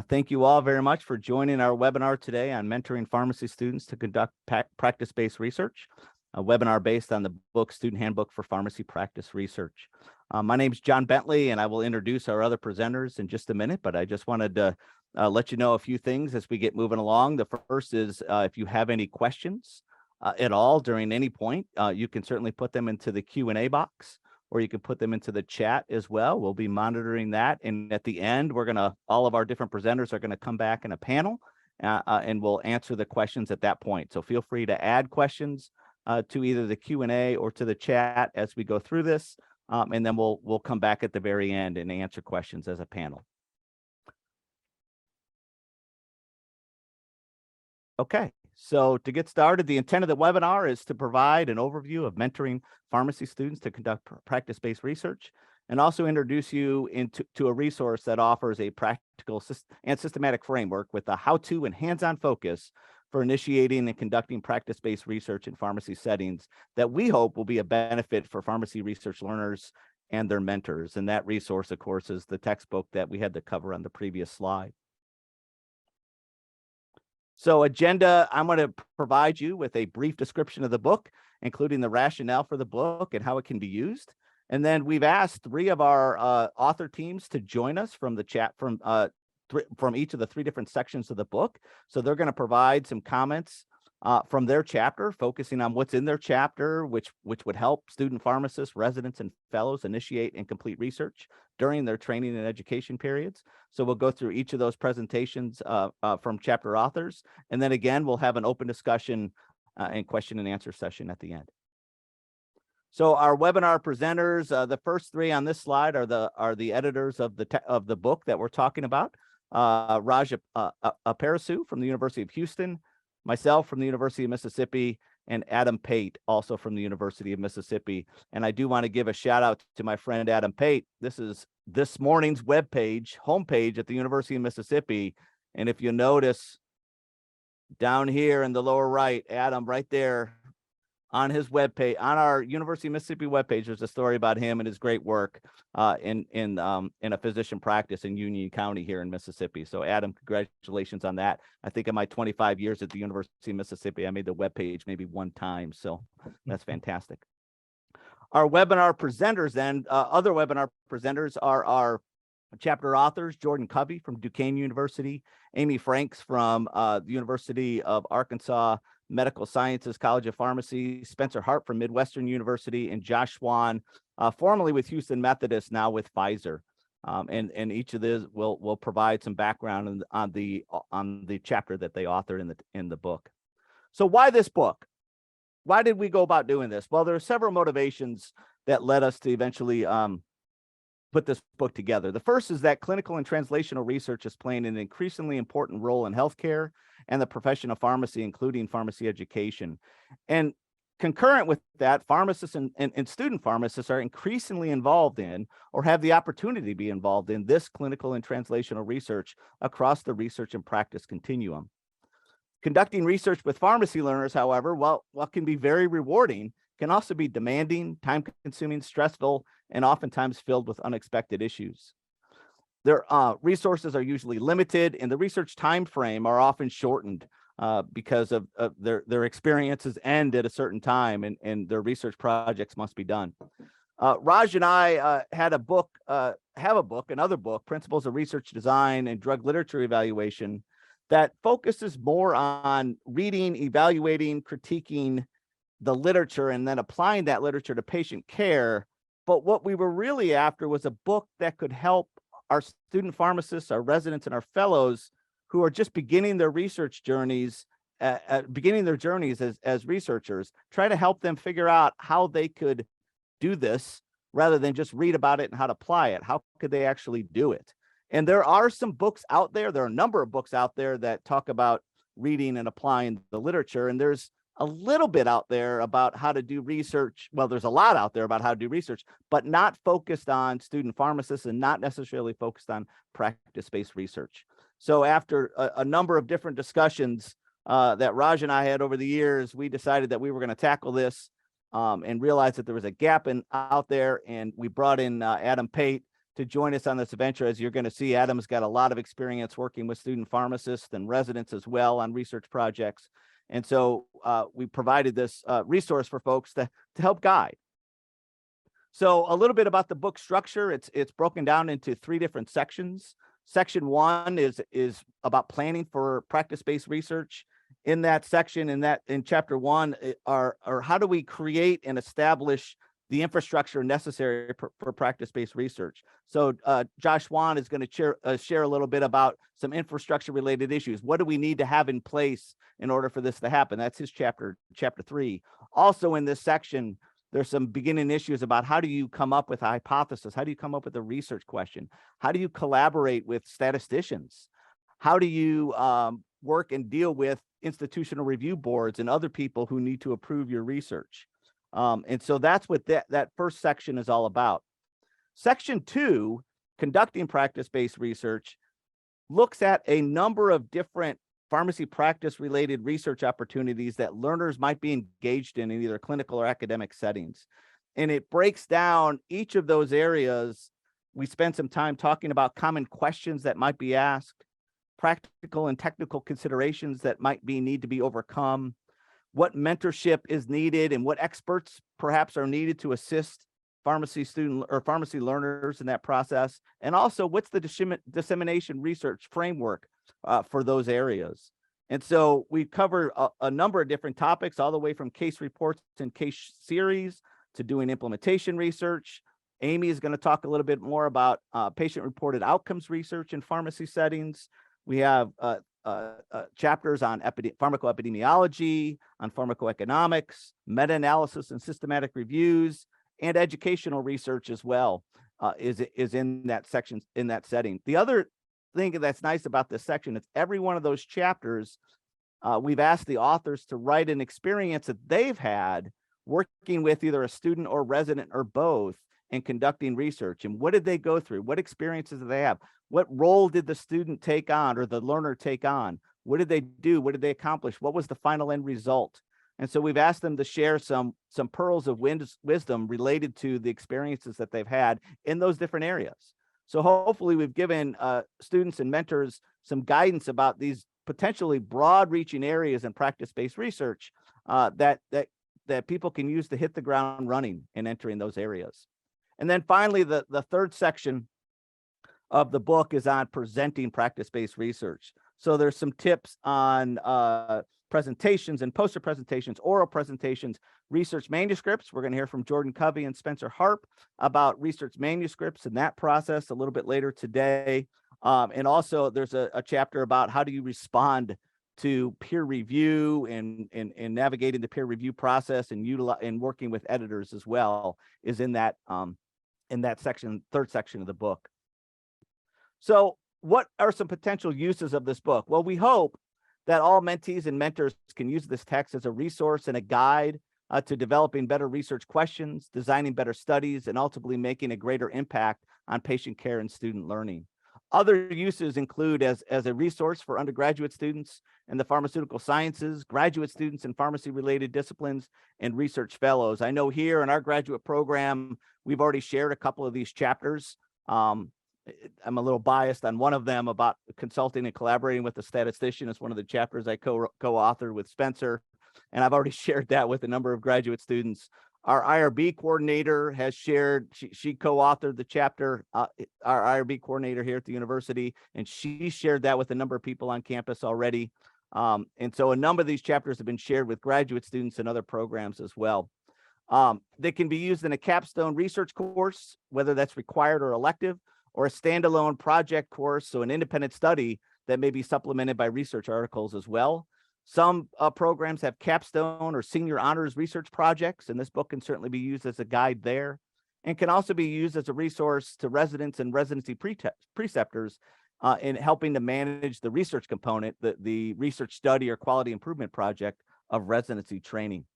Thank you all very much for joining our webinar today on mentoring pharmacy students to conduct practice-based research, a webinar based on the book Student Handbook for Pharmacy Practice Research. My name is John Bentley, and I will introduce our other presenters in just a minute, but I just wanted to let you know a few things as we get moving along. The first is if you have any questions at all during any point, you can certainly put them into the Q&A box, or you can put them into the chat as well. We'll be monitoring that. And at the end, all of our different presenters are gonna come back in a panel and we'll answer the questions at that point. So feel free to add questions to either the Q&A or to the chat as we go through this. And then we'll come back at the very end and answer questions as a panel. Okay. So to get started, the intent of the webinar is to provide an overview of mentoring pharmacy students to conduct practice-based research, and also introduce you to a resource that offers a practical and systematic framework with a how-to and hands-on focus for initiating and conducting practice-based research in pharmacy settings that we hope will be a benefit for pharmacy research learners and their mentors. And that resource, of course, is the textbook that we had to cover on the previous slide. So agenda, I'm going to provide you with a brief description of the book, including the rationale for the book and how it can be used. And then we've asked 3 of our author teams to join us from the chat from each of the 3 different sections of the book. So they're going to provide some comments from their chapter, focusing on what's in their chapter, which would help student pharmacists, residents, and fellows initiate and complete research during their training and education periods. So we'll go through each of those presentations from chapter authors. And then again, we'll have an open discussion and question and answer session at the end. So our webinar presenters, the first 3 on this slide are the editors of the book that we're talking about. Raj Aparasu from the University of Houston, myself from the University of Mississippi, and Adam Pate, also from the University of Mississippi. And I do want to give a shout out to my friend Adam Pate. This is this morning's homepage at the University of Mississippi. And if you notice down here in the lower right, Adam right there on his webpage, on our University of Mississippi webpage, there's a story about him and his great work in a physician practice in Union County here in Mississippi. So Adam, congratulations on that. I think in my 25 years at the University of Mississippi, I made the webpage maybe 1 time. So that's fantastic. Our webinar presenters then, other webinar presenters are our chapter authors, Jordan Covey from Duquesne University, Amy Franks from the University of Arkansas Medical Sciences College of Pharmacy, Spencer Hart from Midwestern University, and Josh Swan, formerly with Houston Methodist, now with Pfizer. And each of these will provide some background on the chapter that they authored in the book. So why this book? Why did we go about doing this? Well, there are several motivations that led us to eventually put this book together. The first is that clinical and translational research is playing an increasingly important role in healthcare and the profession of pharmacy, including pharmacy education. And concurrent with that, pharmacists and student pharmacists are increasingly involved in, or have the opportunity to be involved in, this clinical and translational research across the research and practice continuum. Conducting research with pharmacy learners, however, while can be very rewarding, can also be demanding, time-consuming, stressful, and oftentimes filled with unexpected issues. Their resources are usually limited, and the research time frame are often shortened because of their experiences end at a certain time, and their research projects must be done. Raj and I have another book, Principles of Research Design and Drug Literature Evaluation, that focuses more on reading, evaluating, critiquing the literature, and then applying that literature to patient care. But what we were really after was a book that could help our student pharmacists, our residents, and our fellows who are just beginning their research journeys, as researchers, try to help them figure out how they could do this rather than just read about it and how to apply it. How could they actually do it? And there are some books out there. There are a number of books out there that talk about reading and applying the literature. And there's a little bit out there about how to do research. Well, there's a lot out there about how to do research, but not focused on student pharmacists and not necessarily focused on practice-based research. So after a number of different discussions that Raj and I had over the years, we decided that we were going to tackle this and realized that there was a gap out there. And we brought in Adam Pate to join us on this adventure. As you're going to see, Adam's got a lot of experience working with student pharmacists and residents as well on research projects. And so we provided this resource for folks to help guide. So a little bit about the book structure. It's broken down into 3 different sections. Section 1 is about planning for practice-based research. In that section, in chapter 1, are how do we create and establish the infrastructure necessary for practice-based research. So Josh Swan is going to share a little bit about some infrastructure-related issues. What do we need to have in place in order for this to happen? That's his chapter 3. Also in this section, there's some beginning issues about how do you come up with a hypothesis? How do you come up with a research question? How do you collaborate with statisticians? How do you work and deal with institutional review boards and other people who need to approve your research? And so that's what that first section is all about. Section 2, conducting practice-based research, looks at a number of different pharmacy practice related research opportunities that learners might be engaged in either clinical or academic settings. And it breaks down each of those areas. We spend some time talking about common questions that might be asked, practical and technical considerations that might need to be overcome, what mentorship is needed and what experts perhaps are needed to assist pharmacy student or pharmacy learners in that process. And also what's the dissemination research framework for those areas. And so we cover a number of different topics, all the way from case reports and case series to doing implementation research. Amy is going to talk a little bit more about patient-reported outcomes research in pharmacy settings. We have chapters on pharmacoepidemiology, on pharmacoeconomics, meta-analysis and systematic reviews, and educational research as well is in that section, in that setting. The other thing that's nice about this section is every one of those chapters, we've asked the authors to write an experience that they've had working with either a student or resident or both in conducting research. And what did they go through? What experiences did they have? What role did the student take on or the learner take on? What did they do? What did they accomplish? What was the final end result? And so we've asked them to share some pearls of wisdom related to the experiences that they've had in those different areas. So hopefully we've given students and mentors some guidance about these potentially broad-reaching areas in practice-based research that people can use to hit the ground running and entering those areas. And then finally, the third section of the book is on presenting practice-based research. So there's some tips on presentations and poster presentations, oral presentations, research manuscripts. We're going to hear from Jordan Covey and Spencer Harp about research manuscripts and that process a little bit later today. And also there's a chapter about how do you respond to peer review and navigating the peer review process and working with editors as well is in that section, third section of the book. So what are some potential uses of this book? Well, we hope that all mentees and mentors can use this text as a resource and a guide to developing better research questions, designing better studies, and ultimately making a greater impact on patient care and student learning. Other uses include as a resource for undergraduate students in the pharmaceutical sciences, graduate students in pharmacy-related disciplines, and research fellows. I know here in our graduate program, we've already shared a couple of these chapters. I'm a little biased on one of them about consulting and collaborating with a statistician. It's one of the chapters I co-authored with Spencer, and I've already shared that with a number of graduate students. Our IRB coordinator has shared, she co-authored the chapter, our IRB coordinator here at the university, and she shared that with a number of people on campus already. And so a number of these chapters have been shared with graduate students and other programs as well. They can be used in a capstone research course, whether that's required or elective, or a standalone project course, so an independent study that may be supplemented by research articles as well. Some programs have capstone or senior honors research projects, and this book can certainly be used as a guide there, and can also be used as a resource to residents and residency preceptors in helping to manage the research component, the research study or quality improvement project of residency training.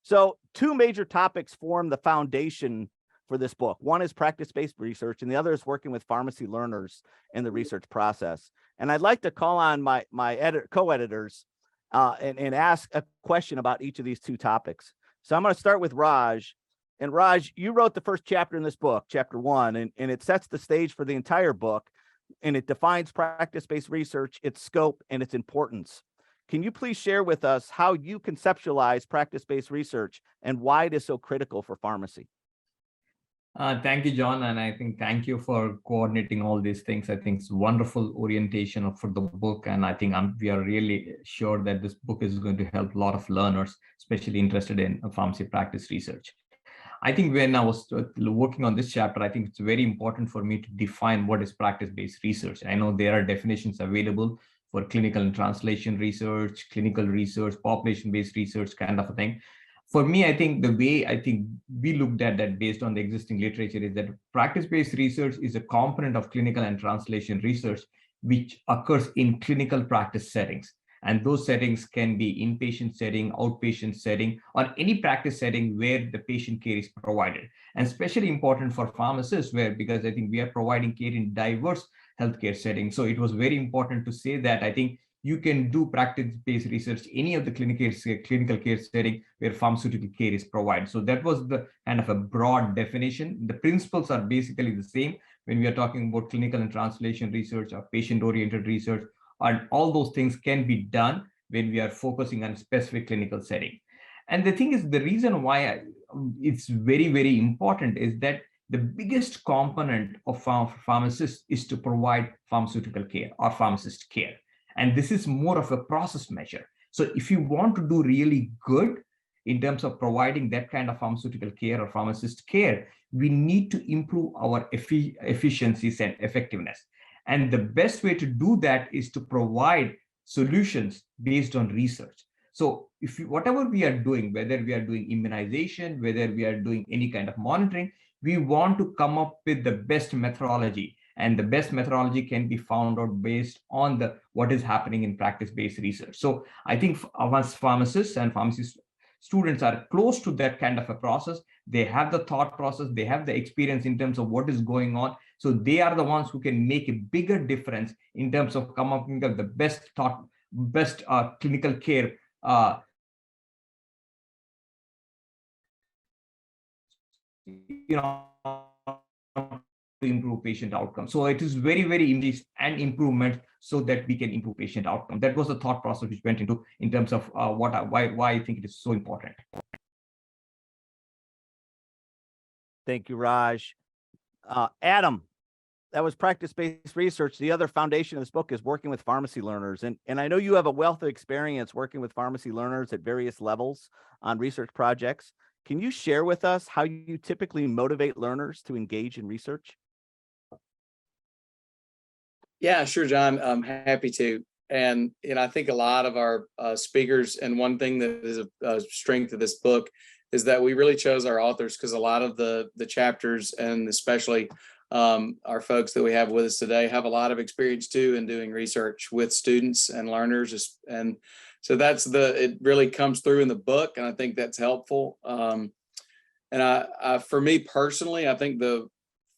So 2 major topics form the foundation for this book. One is practice-based research, and the other is working with pharmacy learners in the research process. And I'd like to call on my co-editors and ask a question about each of these 2 topics. So I'm going to start with Raj. And Raj, you wrote the first chapter in this book, chapter 1, and it sets the stage for the entire book, and it defines practice-based research, its scope, and its importance. Can you please share with us how you conceptualize practice-based research and why it is so critical for pharmacy? Thank you, John. And I think thank you for coordinating all these things. I think it's wonderful orientation for the book. And I think we are really sure that this book is going to help a lot of learners, especially interested in pharmacy practice research. I think when I was working on this chapter, I think it's very important for me to define what is practice-based research. I know there are definitions available for clinical and translation research, clinical research, population-based research kind of a thing. For me, I think the way I think we looked at that based on the existing literature is that practice-based research is a component of clinical and translation research, which occurs in clinical practice settings. And those settings can be inpatient setting, outpatient setting, or any practice setting where the patient care is provided. And especially important for pharmacists, because I think we are providing care in diverse healthcare settings. So it was very important to say that I think you can do practice-based research any of the clinical care setting where pharmaceutical care is provided. So that was the kind of a broad definition. The principles are basically the same when we are talking about clinical and translation research or patient-oriented research, and all those things can be done when we are focusing on a specific clinical setting. And the thing is, the reason why it's very, very important is that the biggest component of pharmacists is to provide pharmaceutical care or pharmacist care. And this is more of a process measure. So if you want to do really good in terms of providing that kind of pharmaceutical care or pharmacist care, we need to improve our efficiencies and effectiveness. And the best way to do that is to provide solutions based on research. So whatever we are doing, whether we are doing immunization, whether we are doing any kind of monitoring, we want to come up with the best methodology. And the best methodology can be found out based on what is happening in practice-based research. So I think once pharmacists and pharmacy students are close to that kind of a process, they have the thought process, they have the experience in terms of what is going on. So they are the ones who can make a bigger difference in terms of coming up with the best clinical care to improve patient outcome. So it is very, very important and improvement so that we can improve patient outcome. That was the thought process which went into in terms of why I think it is so important. Thank you, Raj. Adam, that was practice-based research. The other foundation of this book is working with pharmacy learners. And I know you have a wealth of experience working with pharmacy learners at various levels on research projects. Can you share with us how you typically motivate learners to engage in research? Yeah, sure, John. I'm happy to. And I think a lot of our speakers, and one thing that is a strength of this book is that we really chose our authors, because a lot of the chapters, and especially our folks that we have with us today, have a lot of experience too in doing research with students and learners. And so it really comes through in the book, and I think that's helpful. And for me personally, I think the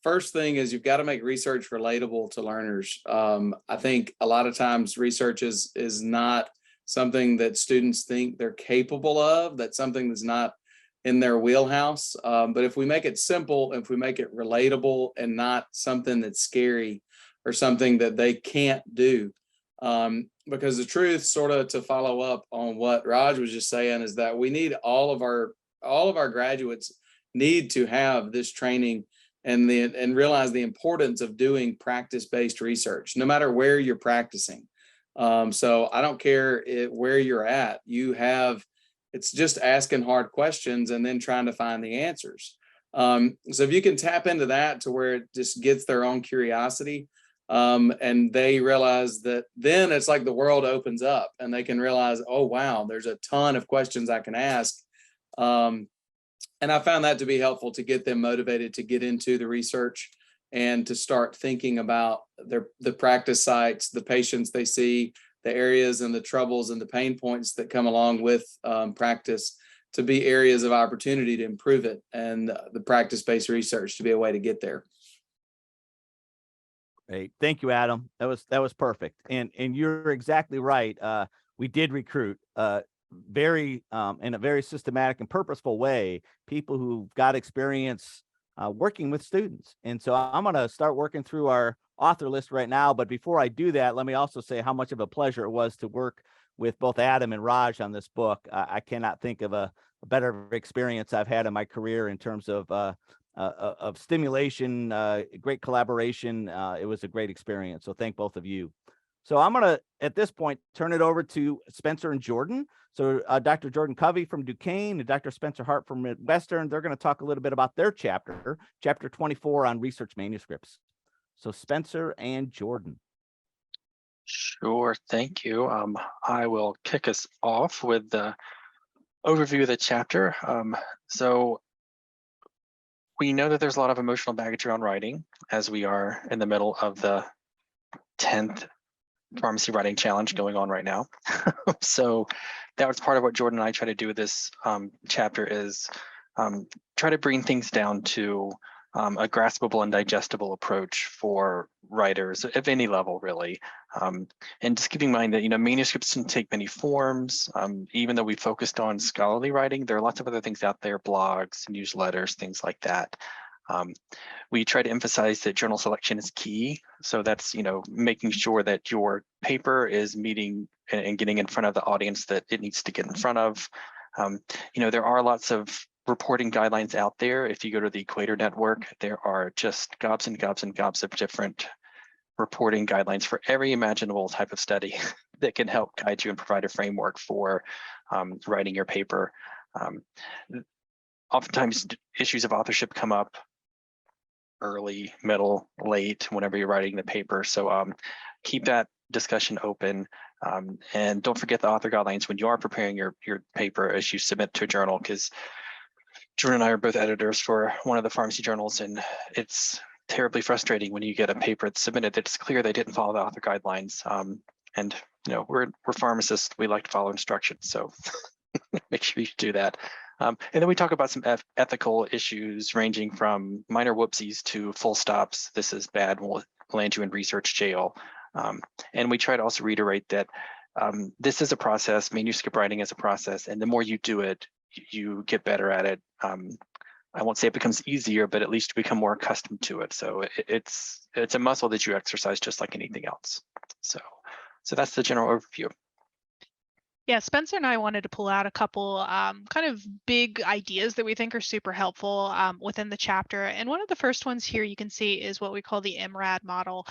first thing is you've got to make research relatable to learners. I think a lot of times research is not something that students think they're capable of, that's something that's not in their wheelhouse. But if we make it simple, if we make it relatable and not something that's scary or something that they can't do, because the truth, sort of to follow up on what Raj was just saying, is that we need all of our graduates need to have this training and realize the importance of doing practice-based research, no matter where you're practicing. So I don't care where you're at, it's just asking hard questions and then trying to find the answers. So if you can tap into that to where it just gets their own curiosity, and they realize that, then it's like the world opens up and they can realize, oh, wow, there's a ton of questions I can ask. And I found that to be helpful to get them motivated to get into the research and to start thinking about the practice sites, the patients they see, the areas and the troubles and the pain points that come along with practice, to be areas of opportunity to improve it, and the practice-based research to be a way to get there. Great. Thank you, Adam. That was perfect. And you're exactly right. We did recruit very in a very systematic and purposeful way, people who've got experience working with students. And so I'm going to start working through our author list right now. But before I do that, let me also say how much of a pleasure it was to work with both Adam and Raj on this book. I cannot think of a better experience I've had in my career in terms of stimulation, great collaboration. It was a great experience. So thank both of you. So I'm going to, at this point, turn it over to Spencer and Jordan. So Dr. Jordan Covey from Duquesne and Dr. Spencer Hart from Midwestern, they're going to talk a little bit about their chapter 24 on research manuscripts. So Spencer and Jordan. Sure, thank you. I will kick us off with the overview of the chapter. So we know that there's a lot of emotional baggage around writing, as we are in the middle of the 10th pharmacy writing challenge going on right now. So that was part of what Jordan and I try to do with this chapter is try to bring things down to a graspable and digestible approach for writers of any level, really. And just keeping in mind that, manuscripts can take many forms. Even though we focused on scholarly writing, there are lots of other things out there, blogs, newsletters, things like that. We try to emphasize that journal selection is key. So that's, making sure that your paper is meeting and getting in front of the audience that it needs to get in front of. There are lots of reporting guidelines out there. If you go to the Equator Network, there are just gobs and gobs and gobs of different reporting guidelines for every imaginable type of study that can help guide you and provide a framework for writing your paper. Oftentimes issues of authorship come up early, middle, late, whenever you're writing the paper. So keep that discussion open. And don't forget the author guidelines when you are preparing your paper as you submit to a journal, because Jordan and I are both editors for one of the pharmacy journals, and it's terribly frustrating when you get a paper that's submitted that's clear they didn't follow the author guidelines. And we're pharmacists, we like to follow instructions, so make sure you do that. And then we talk about some ethical issues ranging from minor whoopsies to full stops. This is bad, will land you in research jail. And we try to also reiterate that this is a process, manuscript writing is a process, and the more you do it, you get better at it. I won't say it becomes easier, but at least you become more accustomed to it. So it's a muscle that you exercise just like anything else. So that's the general overview. Yeah, Spencer and I wanted to pull out a couple kind of big ideas that we think are super helpful within the chapter. And one of the first ones here you can see is what we call the MRAD model,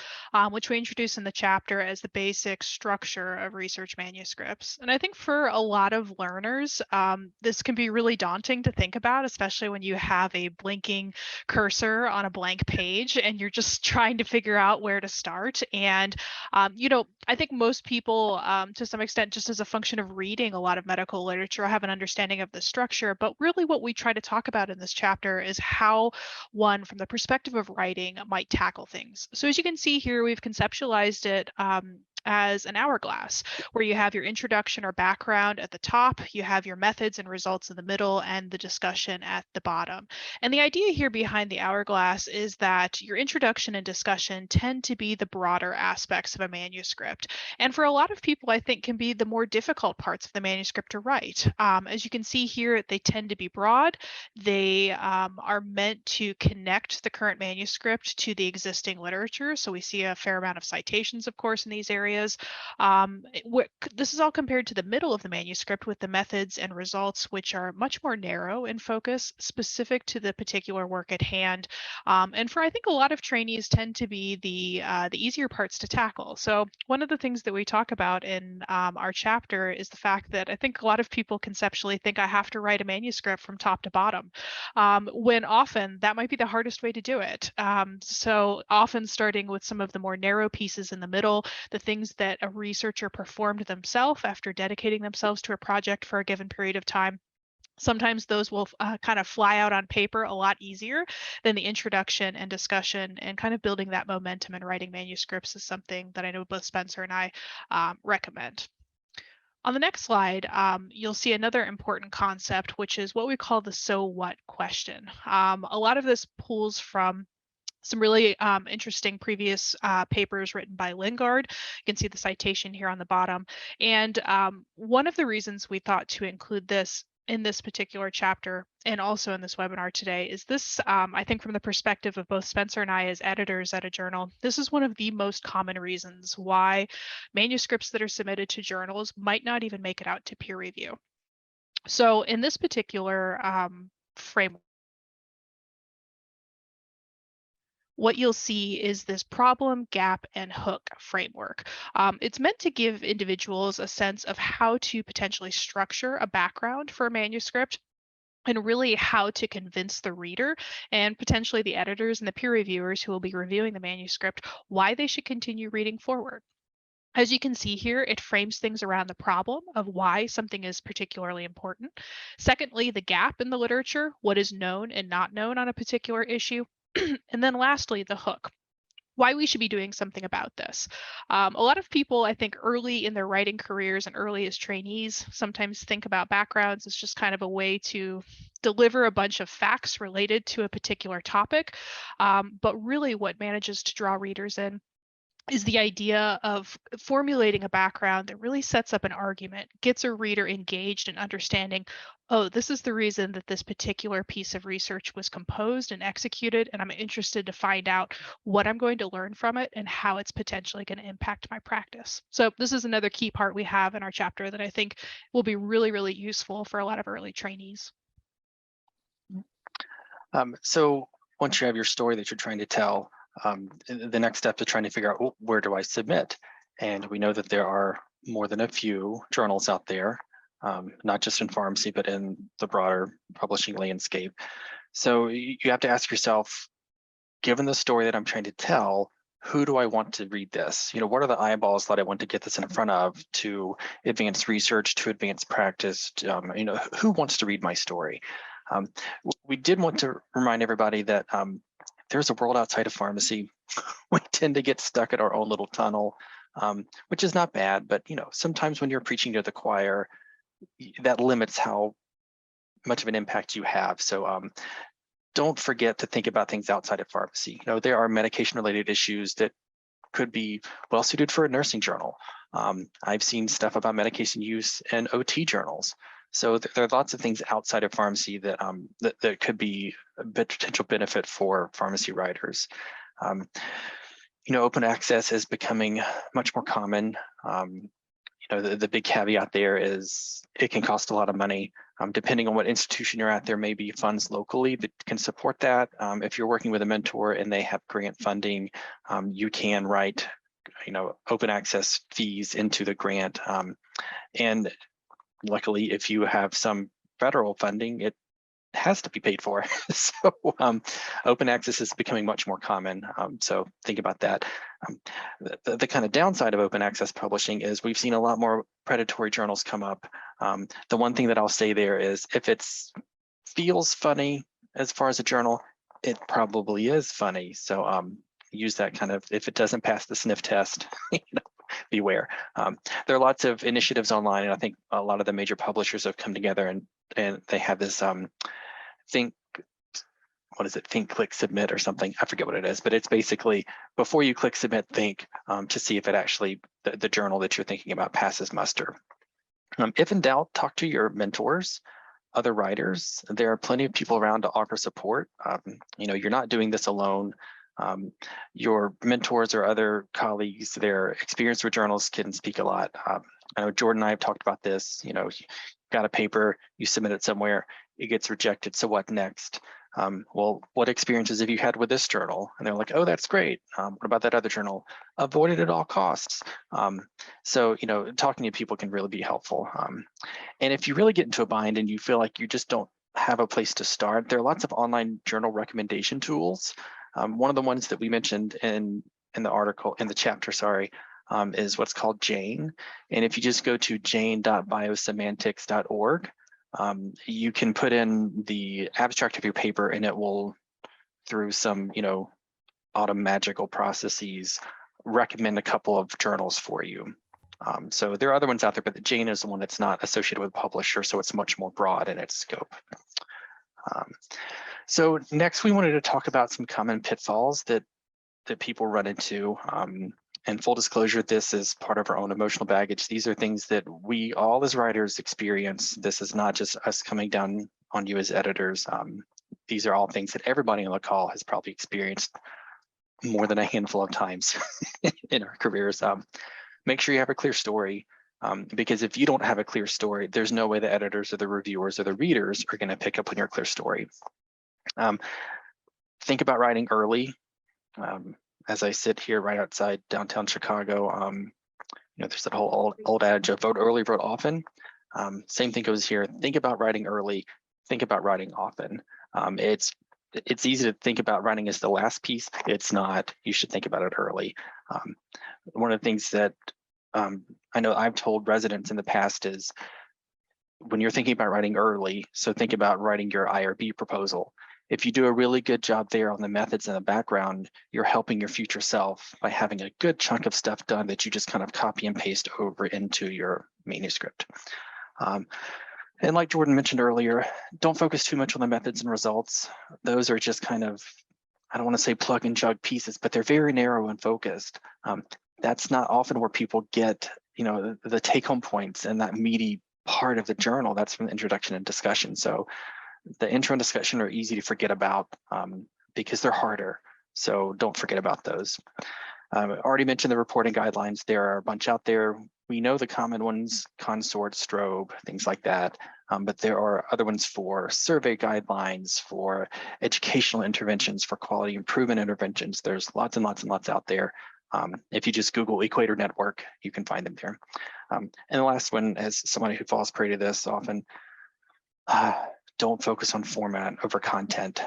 which we introduce in the chapter as the basic structure of research manuscripts. And I think for a lot of learners, this can be really daunting to think about, especially when you have a blinking cursor on a blank page and you're just trying to figure out where to start. And, I think most people, to some extent, just as a function of reading a lot of medical literature, have an understanding of the structure, but really what we try to talk about in this chapter is how one, from the perspective of writing, might tackle things. So as you can see here, we've conceptualized it as an hourglass, where you have your introduction or background at the top, you have your methods and results in the middle, and the discussion at the bottom. And the idea here behind the hourglass is that your introduction and discussion tend to be the broader aspects of a manuscript. And for a lot of people, I think can be the more difficult parts of the manuscript to write. As you can see here, they tend to be broad. They are meant to connect the current manuscript to the existing literature. So we see a fair amount of citations, of course, in these areas. This is all compared to the middle of the manuscript with the methods and results, which are much more narrow in focus, specific to the particular work at hand. And for, I think, a lot of trainees tend to be the easier parts to tackle. So one of the things that we talk about in our chapter is the fact that I think a lot of people conceptually think I have to write a manuscript from top to bottom, when often that might be the hardest way to do it. So often starting with some of the more narrow pieces in the middle, the things that a researcher performed themselves after dedicating themselves to a project for a given period of time. Sometimes those will kind of fly out on paper a lot easier than the introduction and discussion, and kind of building that momentum in writing manuscripts is something that I know both Spencer and I recommend. On the next slide, you'll see another important concept, which is what we call the so what question. A lot of this pulls from some really interesting previous papers written by Lingard. You can see the citation here on the bottom. And one of the reasons we thought to include this in this particular chapter and also in this webinar today is this, I think from the perspective of both Spencer and I as editors at a journal, this is one of the most common reasons why manuscripts that are submitted to journals might not even make it out to peer review. So in this particular framework, what you'll see is this problem, gap, and hook framework. It's meant to give individuals a sense of how to potentially structure a background for a manuscript and really how to convince the reader and potentially the editors and the peer reviewers who will be reviewing the manuscript why they should continue reading forward. As you can see here, it frames things around the problem of why something is particularly important. Secondly, the gap in the literature, what is known and not known on a particular issue. And then lastly, the hook, why we should be doing something about this. A lot of people, I think, early in their writing careers and early as trainees, sometimes think about backgrounds as just kind of a way to deliver a bunch of facts related to a particular topic. But really what manages to draw readers in is the idea of formulating a background that really sets up an argument, gets a reader engaged in understanding, oh, this is the reason that this particular piece of research was composed and executed, and I'm interested to find out what I'm going to learn from it and how it's potentially going to impact my practice. So this is another key part we have in our chapter that I think will be really, really useful for a lot of early trainees. So once you have your story that you're trying to tell, the next step is trying to figure out, well, where do I submit? And we know that there are more than a few journals out there, not just in pharmacy, but in the broader publishing landscape. So you have to ask yourself, given the story that I'm trying to tell, who do I want to read this? You know, what are the eyeballs that I want to get this in front of to advance research, to advance practice? You know, who wants to read my story? We did want to remind everybody that there's a world outside of pharmacy. We tend to get stuck at our own little tunnel, which is not bad, but you know, sometimes when you're preaching to the choir, that limits how much of an impact you have. So don't forget to think about things outside of pharmacy. You know, there are medication-related issues that could be well suited for a nursing journal. I've seen stuff about medication use in OT journals. So there are lots of things outside of pharmacy that that could be a potential benefit for pharmacy writers. You know, open access is becoming much more common. You know, the big caveat there is it can cost a lot of money. Depending on what institution you're at, there may be funds locally that can support that. If you're working with a mentor and they have grant funding, you can write, you know, open access fees into the grant. And luckily, if you have some federal funding, it has to be paid for. So open access is becoming much more common. So think about that. The kind of downside of open access publishing is we've seen a lot more predatory journals come up. The one thing that I'll say there is if it feels funny as far as a journal, it probably is funny. So use that kind of, if it doesn't pass the sniff test, you know, beware. There are lots of initiatives online, and I think a lot of the major publishers have come together and they have this think, click, submit or something. I forget what it is, but it's basically before you click submit, think to see if it actually, the journal that you're thinking about passes muster. If in doubt, talk to your mentors, other writers. There are plenty of people around to offer support. You know, you're not doing this alone. Your mentors or other colleagues, their experience with journals can speak a lot. I know Jordan and I have talked about this. You know, you got a paper, you submit it somewhere, it gets rejected. So what next? Well, what experiences have you had with this journal? And they're like, oh, that's great. What about that other journal? Avoid it at all costs. So, you know, talking to people can really be helpful. And if you really get into a bind and you feel like you just don't have a place to start, there are lots of online journal recommendation tools. One of the ones that we mentioned in the article, in the chapter, sorry, is what's called Jane. And if you just go to jane.biosemantics.org, you can put in the abstract of your paper and it will, through some, you know, magical processes, recommend a couple of journals for you. So there are other ones out there, but Jane is the one that's not associated with a publisher, so it's much more broad in its scope. So next, we wanted to talk about some common pitfalls that people run into. And full disclosure, this is part of our own emotional baggage. These are things that we all as writers experience. This is not just us coming down on you as editors. These are all things that everybody on the call has probably experienced more than a handful of times in our careers. Make sure you have a clear story, because if you don't have a clear story, there's no way the editors or the reviewers or the readers are going to pick up on your clear story. Think about writing early. As I sit here right outside downtown Chicago, there's that whole old adage of vote early, vote often. Same thing goes here. Think about writing early. Think about writing often. It's easy to think about writing as the last piece. It's not. You should think about it early. One of the things that I know I've told residents in the past is when you're thinking about writing early, so think about writing your IRB proposal. If you do a really good job there on the methods in the background, you're helping your future self by having a good chunk of stuff done that you just kind of copy and paste over into your manuscript. And like Jordan mentioned earlier, don't focus too much on the methods and results. Those are just kind of, I don't want to say plug and chug pieces, but they're very narrow and focused. That's not often where people get, the take-home points and that meaty part of the journal. That's from the introduction and discussion. So the intro and discussion are easy to forget about because they're harder. So don't forget about those. I already mentioned the reporting guidelines. There are a bunch out there. We know the common ones, consort, strobe, things like that. But there are other ones for survey guidelines, for educational interventions, for quality improvement interventions. There's lots and lots and lots out there. If you just Google Equator Network, you can find them there. And the last one, as somebody who falls prey to this often, don't focus on format over content.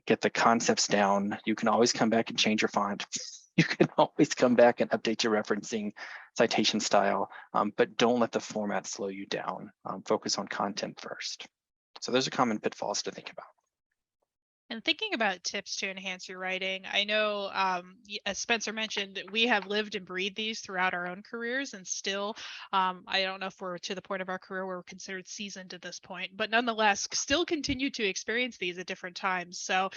Get the concepts down. You can always come back and change your font. You can always come back and update your referencing citation style, but don't let the format slow you down. Focus on content first. So those are common pitfalls to think about. And thinking about tips to enhance your writing, I know, as Spencer mentioned, we have lived and breathed these throughout our own careers, and still, I don't know if we're to the point of our career where we're considered seasoned at this point, but nonetheless, still continue to experience these at different times. So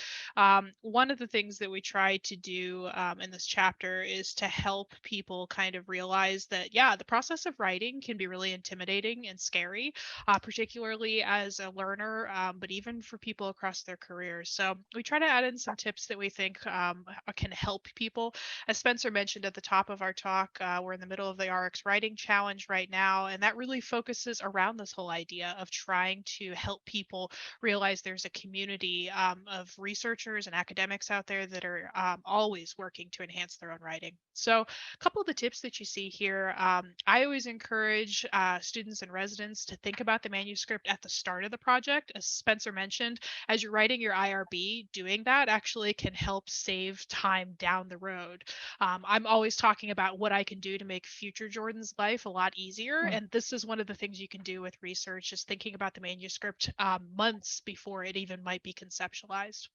one of the things that we try to do in this chapter is to help people kind of realize that, yeah, the process of writing can be really intimidating and scary, particularly as a learner, but even for people across their careers. So we try to add in some tips that we think can help people. As Spencer mentioned at the top of our talk, we're in the middle of the RX Writing Challenge right now, and that really focuses around this whole idea of trying to help people realize there's a community of researchers and academics out there that are always working to enhance their own writing. So a couple of the tips that you see here, I always encourage students and residents to think about the manuscript at the start of the project. As Spencer mentioned, as you're writing your IRB, doing that actually can help save time down the road. I'm always talking about what I can do to make future Jordan's life a lot easier. And this is one of the things you can do with research, is thinking about the manuscript months before it even might be conceptualized.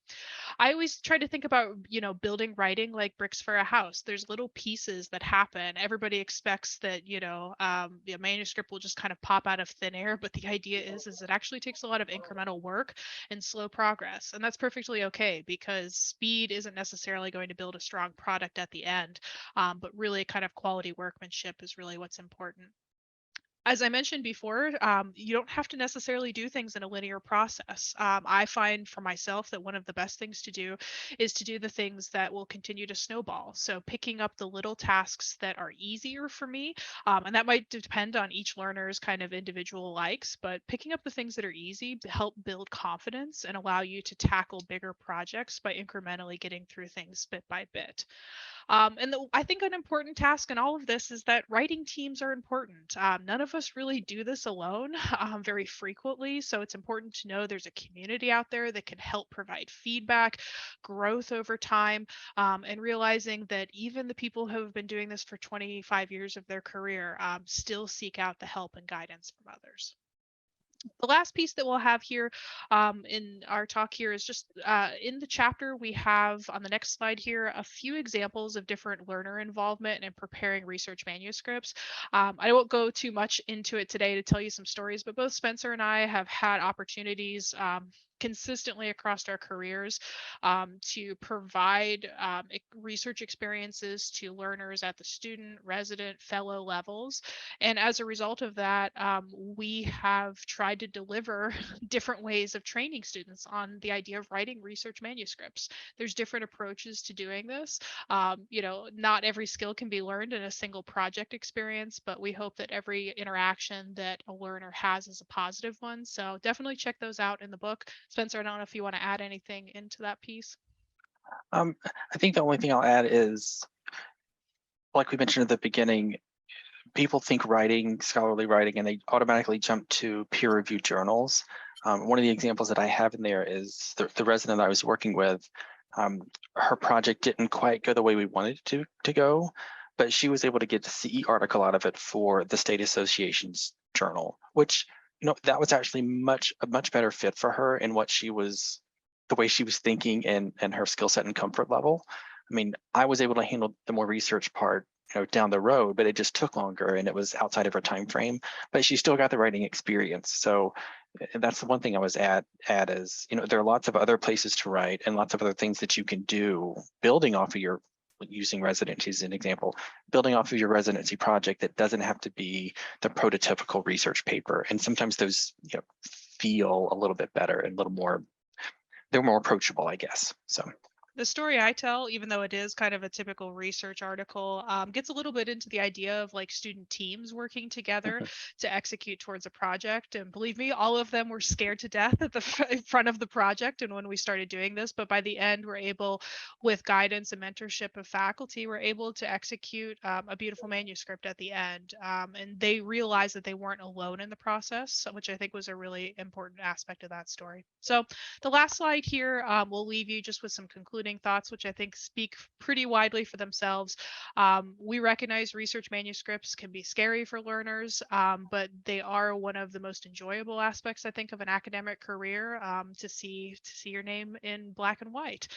I always try to think about, building writing like bricks for a house. There's little pieces that happen. Everybody expects that, the manuscript will just kind of pop out of thin air. But the idea is it actually takes a lot of incremental work and slow progress. And that's perfectly okay, because speed isn't necessarily going to build a strong product at the end. But really kind of quality workmanship is really what's important. As I mentioned before, you don't have to necessarily do things in a linear process. I find for myself that one of the best things to do is to do the things that will continue to snowball. So picking up the little tasks that are easier for me, and that might depend on each learner's kind of individual likes, but picking up the things that are easy help build confidence and allow you to tackle bigger projects by incrementally getting through things bit by bit. I think an important task in all of this is that writing teams are important. None of us really do this alone very frequently. So it's important to know there's a community out there that can help provide feedback, growth over time, and realizing that even the people who have been doing this for 25 years of their career still seek out the help and guidance from others. The last piece that we'll have here in our talk here is just in the chapter, we have on the next slide here a few examples of different learner involvement in preparing research manuscripts. I won't go too much into it today to tell you some stories, but both Spencer and I have had opportunities consistently across our careers to provide research experiences to learners at the student, resident, fellow levels. And as a result of that, we have tried to deliver different ways of training students on the idea of writing research manuscripts. There's different approaches to doing this. Not every skill can be learned in a single project experience, but we hope that every interaction that a learner has is a positive one. So definitely check those out in the book. Spencer, I don't know if you want to add anything into that piece. I think the only thing I'll add is, like we mentioned at the beginning, people think writing, scholarly writing, and they automatically jump to peer-reviewed journals. One of the examples that I have in there is the resident I was working with. Her project didn't quite go the way we wanted it to go, but she was able to get a CE article out of it for the State Association's journal, which, that was actually a much better fit for her and the way she was thinking and her skill set and comfort level. I mean, I was able to handle the more research part, down the road, but it just took longer and it was outside of her time frame, but she still got the writing experience. So that's the one thing I was at is, there are lots of other places to write and lots of other things that you can do building off of using residency as an example, building off of your residency project that doesn't have to be the prototypical research paper. And sometimes those, feel a little bit better and they're more approachable, I guess. So. The story I tell, even though it is kind of a typical research article, gets a little bit into the idea of like student teams working together to execute towards a project. And believe me, all of them were scared to death at the front of the project. And when we started doing this, but by the end, we're able, with guidance and mentorship of faculty, we're able to execute a beautiful manuscript at the end. And they realized that they weren't alone in the process, which I think was a really important aspect of that story. So the last slide here will leave you just with some concluding thoughts, which I think speak pretty widely for themselves. We recognize research manuscripts can be scary for learners, but they are one of the most enjoyable aspects, I think, of an academic career, to see your name in black and white.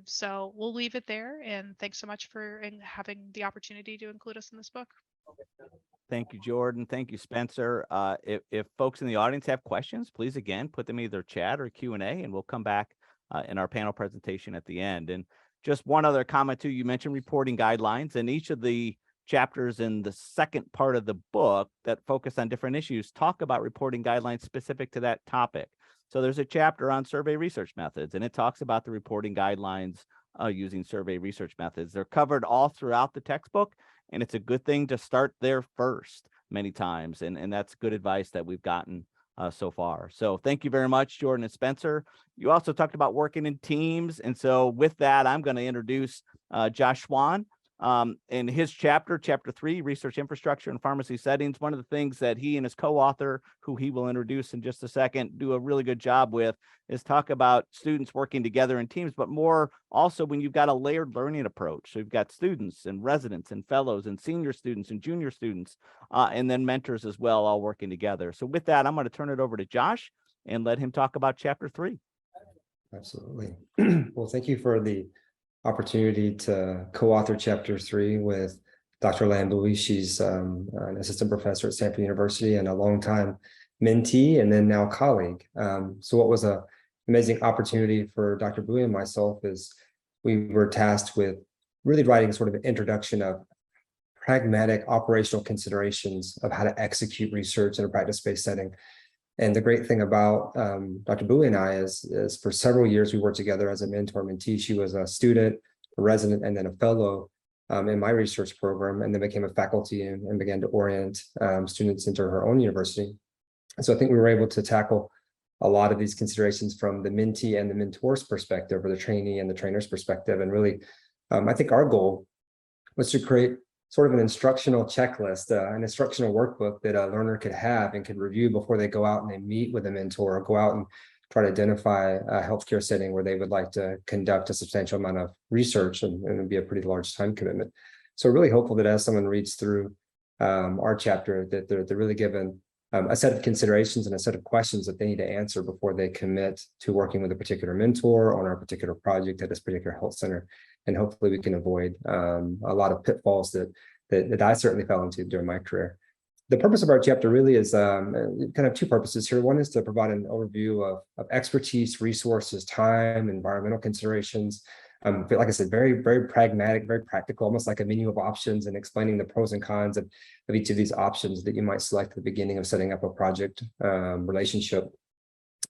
So we'll leave it there. And thanks so much for having the opportunity to include us in this book. Thank you, Jordan. Thank you, Spencer. If folks in the audience have questions, please, again, put them either chat or Q&A, and we'll come back in our panel presentation at the end. And just one other comment too, you mentioned reporting guidelines, and each of the chapters in the second part of the book that focus on different issues talk about reporting guidelines specific to that topic. So there's a chapter on survey research methods, and it talks about the reporting guidelines using survey research methods. They're covered all throughout the textbook, and it's a good thing to start there first many times. And that's good advice that we've gotten so far. So thank you very much, Jordan and Spencer. You also talked about working in teams. And so with that, I'm going to introduce Josh Swan. In his chapter 3, Research Infrastructure in Pharmacy Settings, one of the things that he and his co-author, who he will introduce in just a second, do a really good job with is talk about students working together in teams, but more also when you've got a layered learning approach. So you've got students and residents and fellows and senior students and junior students, and then mentors as well, all working together. So with that, I'm going to turn it over to Josh and let him talk about chapter 3. Absolutely. Well, thank you for the opportunity to co-author chapter 3 with Dr. Lamboui. She's an assistant professor at Stanford University and a longtime mentee and then now colleague. So what was an amazing opportunity for Dr. Bowie and myself is we were tasked with really writing sort of an introduction of pragmatic operational considerations of how to execute research in a practice-based setting. And the great thing about Dr. Bowie and I is for several years, we worked together as a mentor-mentee. She was a student, a resident, and then a fellow in my research program, and then became a faculty and began to orient students into her own university. And so I think we were able to tackle a lot of these considerations from the mentee and the mentor's perspective, or the trainee and the trainer's perspective. And really, I think our goal was to create sort of an instructional checklist, an instructional workbook that a learner could have and could review before they go out and they meet with a mentor or go out and try to identify a healthcare setting where they would like to conduct a substantial amount of research, and it would be a pretty large time commitment. So really hopeful that as someone reads through our chapter, that they're really given a set of considerations and a set of questions that they need to answer before they commit to working with a particular mentor on a particular project at this particular health center. And hopefully we can avoid a lot of pitfalls that I certainly fell into during my career. The purpose of our chapter really is kind of two purposes here. One is to provide an overview of expertise, resources, time, environmental considerations. But like I said, very, very pragmatic, very practical, almost like a menu of options, and explaining the pros and cons of each of these options that you might select at the beginning of setting up a project relationship.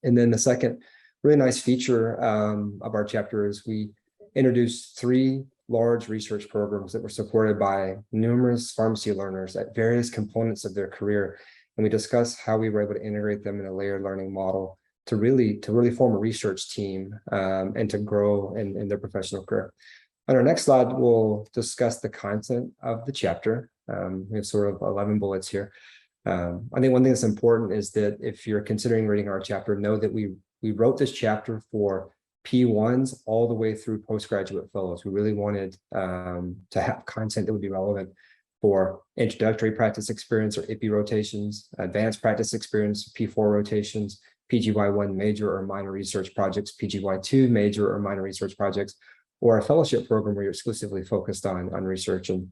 And then the second really nice feature of our chapter is we introduced 3 large research programs that were supported by numerous pharmacy learners at various components of their career. And we discussed how we were able to integrate them in a layered learning model to really form a research team and to grow in their professional career. On our next slide, we'll discuss the content of the chapter. We have sort of 11 bullets here. I think one thing that's important is that if you're considering reading our chapter, know that we wrote this chapter for P1s all the way through postgraduate fellows. We really wanted to have content that would be relevant for introductory practice experience or IPI rotations, advanced practice experience, P4 rotations, PGY1 major or minor research projects, PGY2 major or minor research projects, or a fellowship program where you're exclusively focused on research. And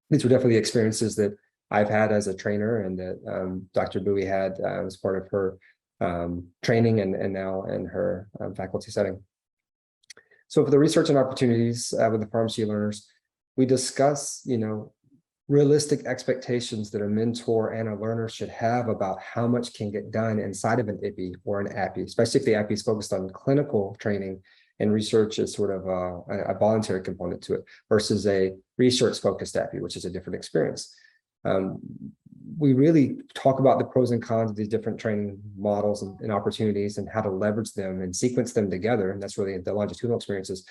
these were definitely experiences that I've had as a trainer, and that Dr. Bowie had as part of her training and now in her faculty setting. So for the research and opportunities with the pharmacy learners, we discuss, realistic expectations that a mentor and a learner should have about how much can get done inside of an IPI or an API, especially if the API is focused on clinical training and research is sort of a voluntary component to it versus a research-focused API, which is a different experience. We really talk about the pros and cons of these different training models and opportunities and how to leverage them and sequence them together. And that's really the longitudinal experiences.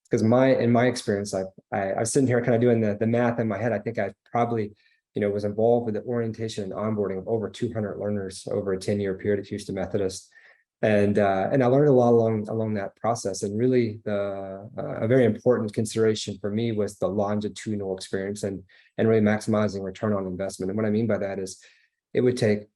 Because in my experience, I was sitting here kind of doing the math in my head. I think I probably, was involved with the orientation and onboarding of over 200 learners over a 10-year period at Houston Methodist. And I learned a lot along that process. And really a very important consideration for me was the longitudinal experience and really maximizing return on investment. And what I mean by that is it would take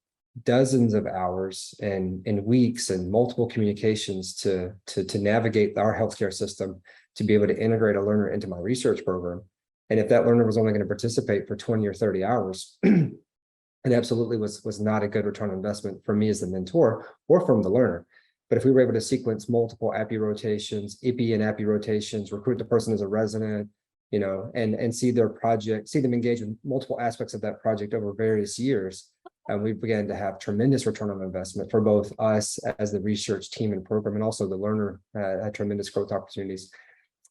dozens of hours and weeks and multiple communications to navigate our healthcare system to be able to integrate a learner into my research program. And if that learner was only going to participate for 20 or 30 hours, it absolutely was not a good return on investment for me as the mentor or from the learner. But if we were able to sequence multiple API rotations, IPI and API rotations, recruit the person as a resident, and see their project, see them engage with multiple aspects of that project over various years, and we began to have tremendous return on investment for both us as the research team and program, and also the learner had tremendous growth opportunities.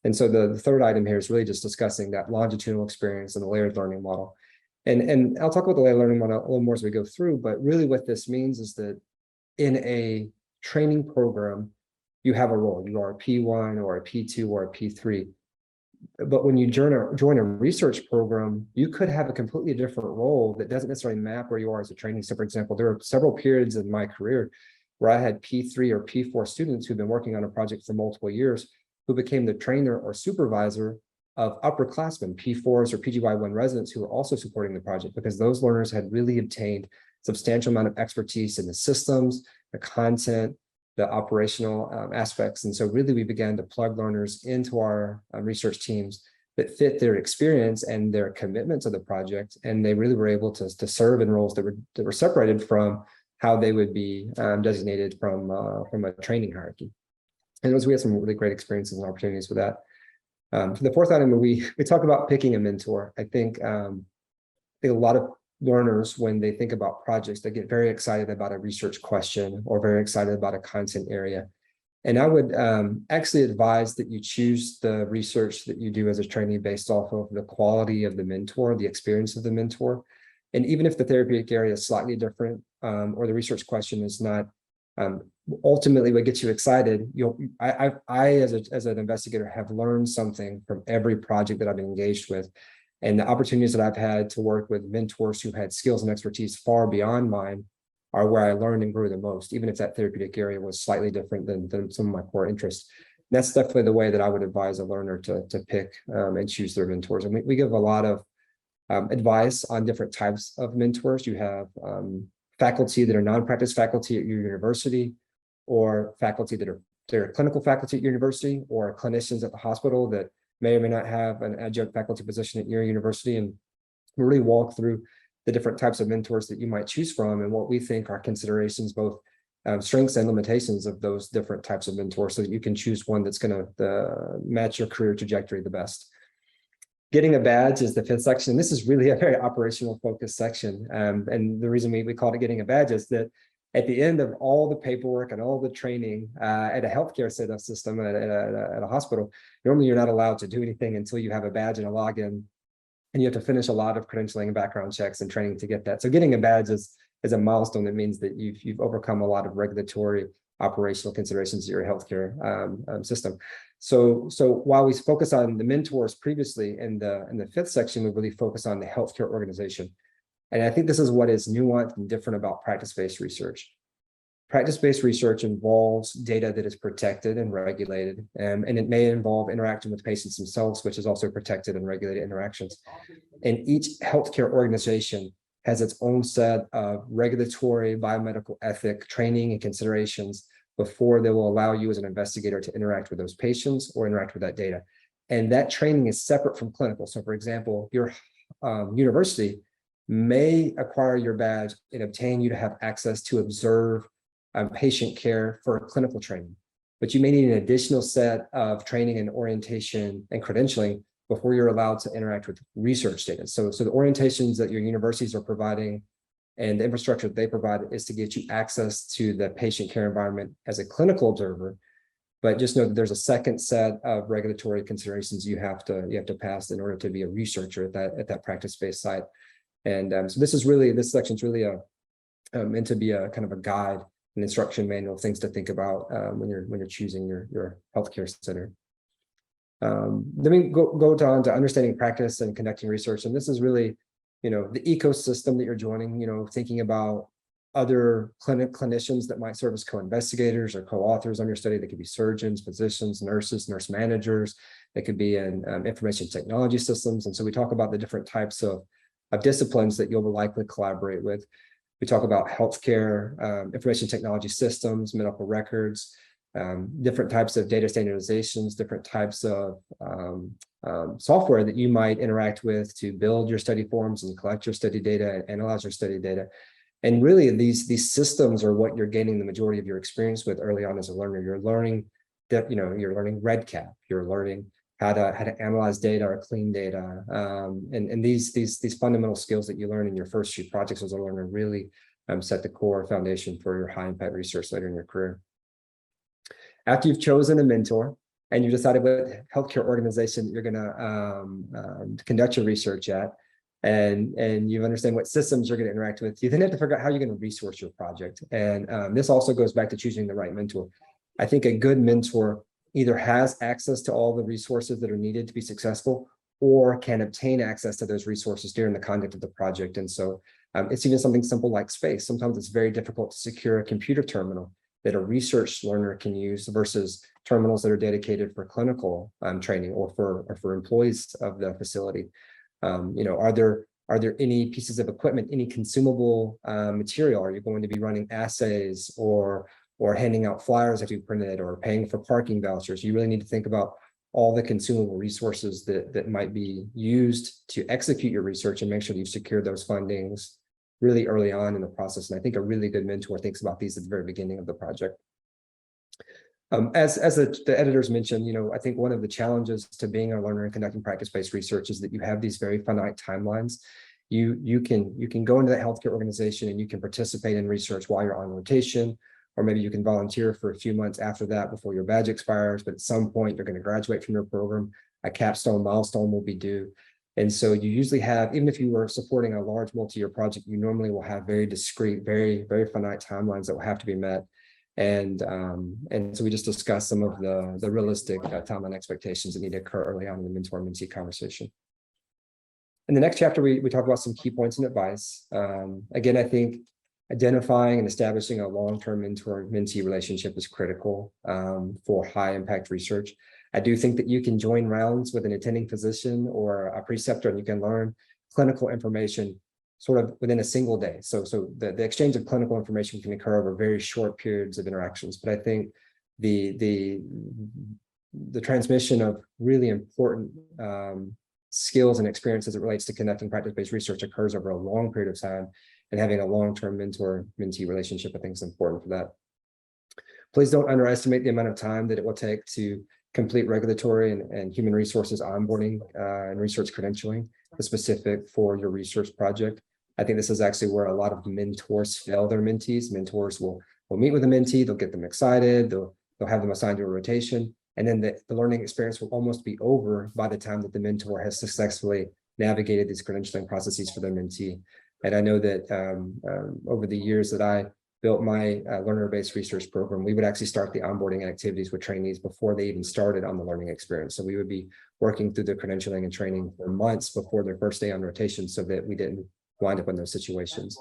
And so the third item here is really just discussing that longitudinal experience and the layered learning model. And I'll talk about the layered learning model a little more as we go through, but really what this means is that in a training program, you have a role. You are a P1 or a P2 or a P3. But when you join a research program, you could have a completely different role that doesn't necessarily map where you are as a trainee. So for example, there are several periods in my career where I had P3 or P4 students who've been working on a project for multiple years who became the trainer or supervisor of upperclassmen, P4s or PGY1 residents who were also supporting the project, because those learners had really obtained substantial amount of expertise in the systems, the content, the operational aspects. And so really we began to plug learners into our research teams that fit their experience and their commitment to the project. And they really were able to serve in roles that were separated from how they would be designated from a training hierarchy. And we had some really great experiences and opportunities with that. For the fourth item, we talk about picking a mentor. I think a lot of learners, when they think about projects, they get very excited about a research question or very excited about a content area. And I would actually advise that you choose the research that you do as a trainee based off of the quality of the mentor, the experience of the mentor. And even if the therapeutic area is slightly different or the research question is not ultimately what gets you excited, I as an investigator have learned something from every project that I've been engaged with. And the opportunities that I've had to work with mentors who had skills and expertise far beyond mine are where I learned and grew the most, even if that therapeutic area was slightly different than some of my core interests. And that's definitely the way that I would advise a learner to pick and choose their mentors. And we give a lot of advice on different types of mentors. You have faculty that are non-practice faculty at your university, or faculty that are clinical faculty at your university, or clinicians at the hospital that may or may not have an adjunct faculty position at your university, and really walk through the different types of mentors that you might choose from and what we think are considerations, both strengths and limitations of those different types of mentors, so that you can choose one that's going to match your career trajectory the best. Getting a badge is the 5th section. This is really a very operational focused section. And the reason we called it getting a badge is that at the end of all the paperwork and all the training at a healthcare system, at a hospital, normally you're not allowed to do anything until you have a badge and a login. And you have to finish a lot of credentialing and background checks and training to get that. So getting a badge is a milestone that means that you've overcome a lot of regulatory operational considerations of your healthcare system. So while we focus on the mentors previously in the 5th section, we really focus on the healthcare organization. And I think this is what is nuanced and different about practice-based research. Practice-based research involves data that is protected and regulated, and it may involve interaction with patients themselves, which is also protected and regulated interactions. And each healthcare organization has its own set of regulatory, biomedical ethic, training, and considerations before they will allow you as an investigator to interact with those patients or interact with that data. And that training is separate from clinical. So for example, your university may acquire your badge and obtain you to have access to observe patient care for clinical training, but you may need an additional set of training and orientation and credentialing before you're allowed to interact with research data. So the orientations that your universities are providing and the infrastructure that they provide is to get you access to the patient care environment as a clinical observer. But just know that there's a second set of regulatory considerations you have to pass in order to be a researcher at that practice-based site. And so this section is really meant to be a kind of a guide, an instruction manual of things to think about when you're choosing your healthcare center. Then we go on to understanding practice and conducting research, and this is really, the ecosystem that you're joining. Thinking about other clinicians that might serve as co-investigators or co-authors on your study. That could be surgeons, physicians, nurses, nurse managers. That could be in information technology systems. And so we talk about the different types of disciplines that you'll likely collaborate with. We talk about healthcare, information technology systems, medical records, different types of data standardizations, different types of software that you might interact with to build your study forms and collect your study data and analyze your study data. And really, these systems are what you're gaining the majority of your experience with early on as a learner. You're learning that, you're learning REDCap, you're learning how to analyze data or clean data. And these fundamental skills that you learn in your first few projects as a learner really set the core foundation for your high impact research later in your career. After you've chosen a mentor and you've decided what healthcare organization you're going to conduct your research at, and you understand what systems you're going to interact with, you then have to figure out how you're going to resource your project. And this also goes back to choosing the right mentor. I think a good mentor either has access to all the resources that are needed to be successful, or can obtain access to those resources during the conduct of the project. And so it's even something simple like space. Sometimes it's very difficult to secure a computer terminal that a research learner can use versus terminals that are dedicated for clinical training or for employees of the facility. Are there any pieces of equipment, any consumable material? Are you going to be running assays or handing out flyers that you printed or paying for parking vouchers? You really need to think about all the consumable resources that might be used to execute your research and make sure that you've secured those fundings really early on in the process. And I think a really good mentor thinks about these at the very beginning of the project. As the editors mentioned, I think one of the challenges to being a learner and conducting practice-based research is that you have these very finite timelines. You can go into that healthcare organization and you can participate in research while you're on rotation, or maybe you can volunteer for a few months after that before your badge expires. But at some point, you're going to graduate from your program. A capstone milestone will be due. And so you usually have, even if you were supporting a large multi-year project, you normally will have very discrete, very, very finite timelines that will have to be met. And so we just discussed some of the realistic timeline expectations that need to occur early on in the mentor-mentee conversation. In the next chapter, we talk about some key points and advice. Again, I think identifying and establishing a long-term mentor-mentee relationship is critical for high-impact research. I do think that you can join rounds with an attending physician or a preceptor, and you can learn clinical information sort of within a single day. So the exchange of clinical information can occur over very short periods of interactions. But I think the transmission of really important skills and experience as it relates to conducting practice-based research occurs over a long period of time, and having a long-term mentor-mentee relationship, I think, is important for that. Please don't underestimate the amount of time that it will take to complete regulatory and human resources onboarding and research credentialing, specific for your research project. I think this is actually where a lot of mentors fail their mentees. Mentors will meet with a mentee, they'll get them excited, they'll have them assigned to a rotation, and then the learning experience will almost be over by the time that the mentor has successfully navigated these credentialing processes for their mentee. And I know that over the years that I built my learner-based research program, we would actually start the onboarding activities with trainees before they even started on the learning experience. So we would be working through the credentialing and training for months before their first day on rotation, so that we didn't wind up in those situations.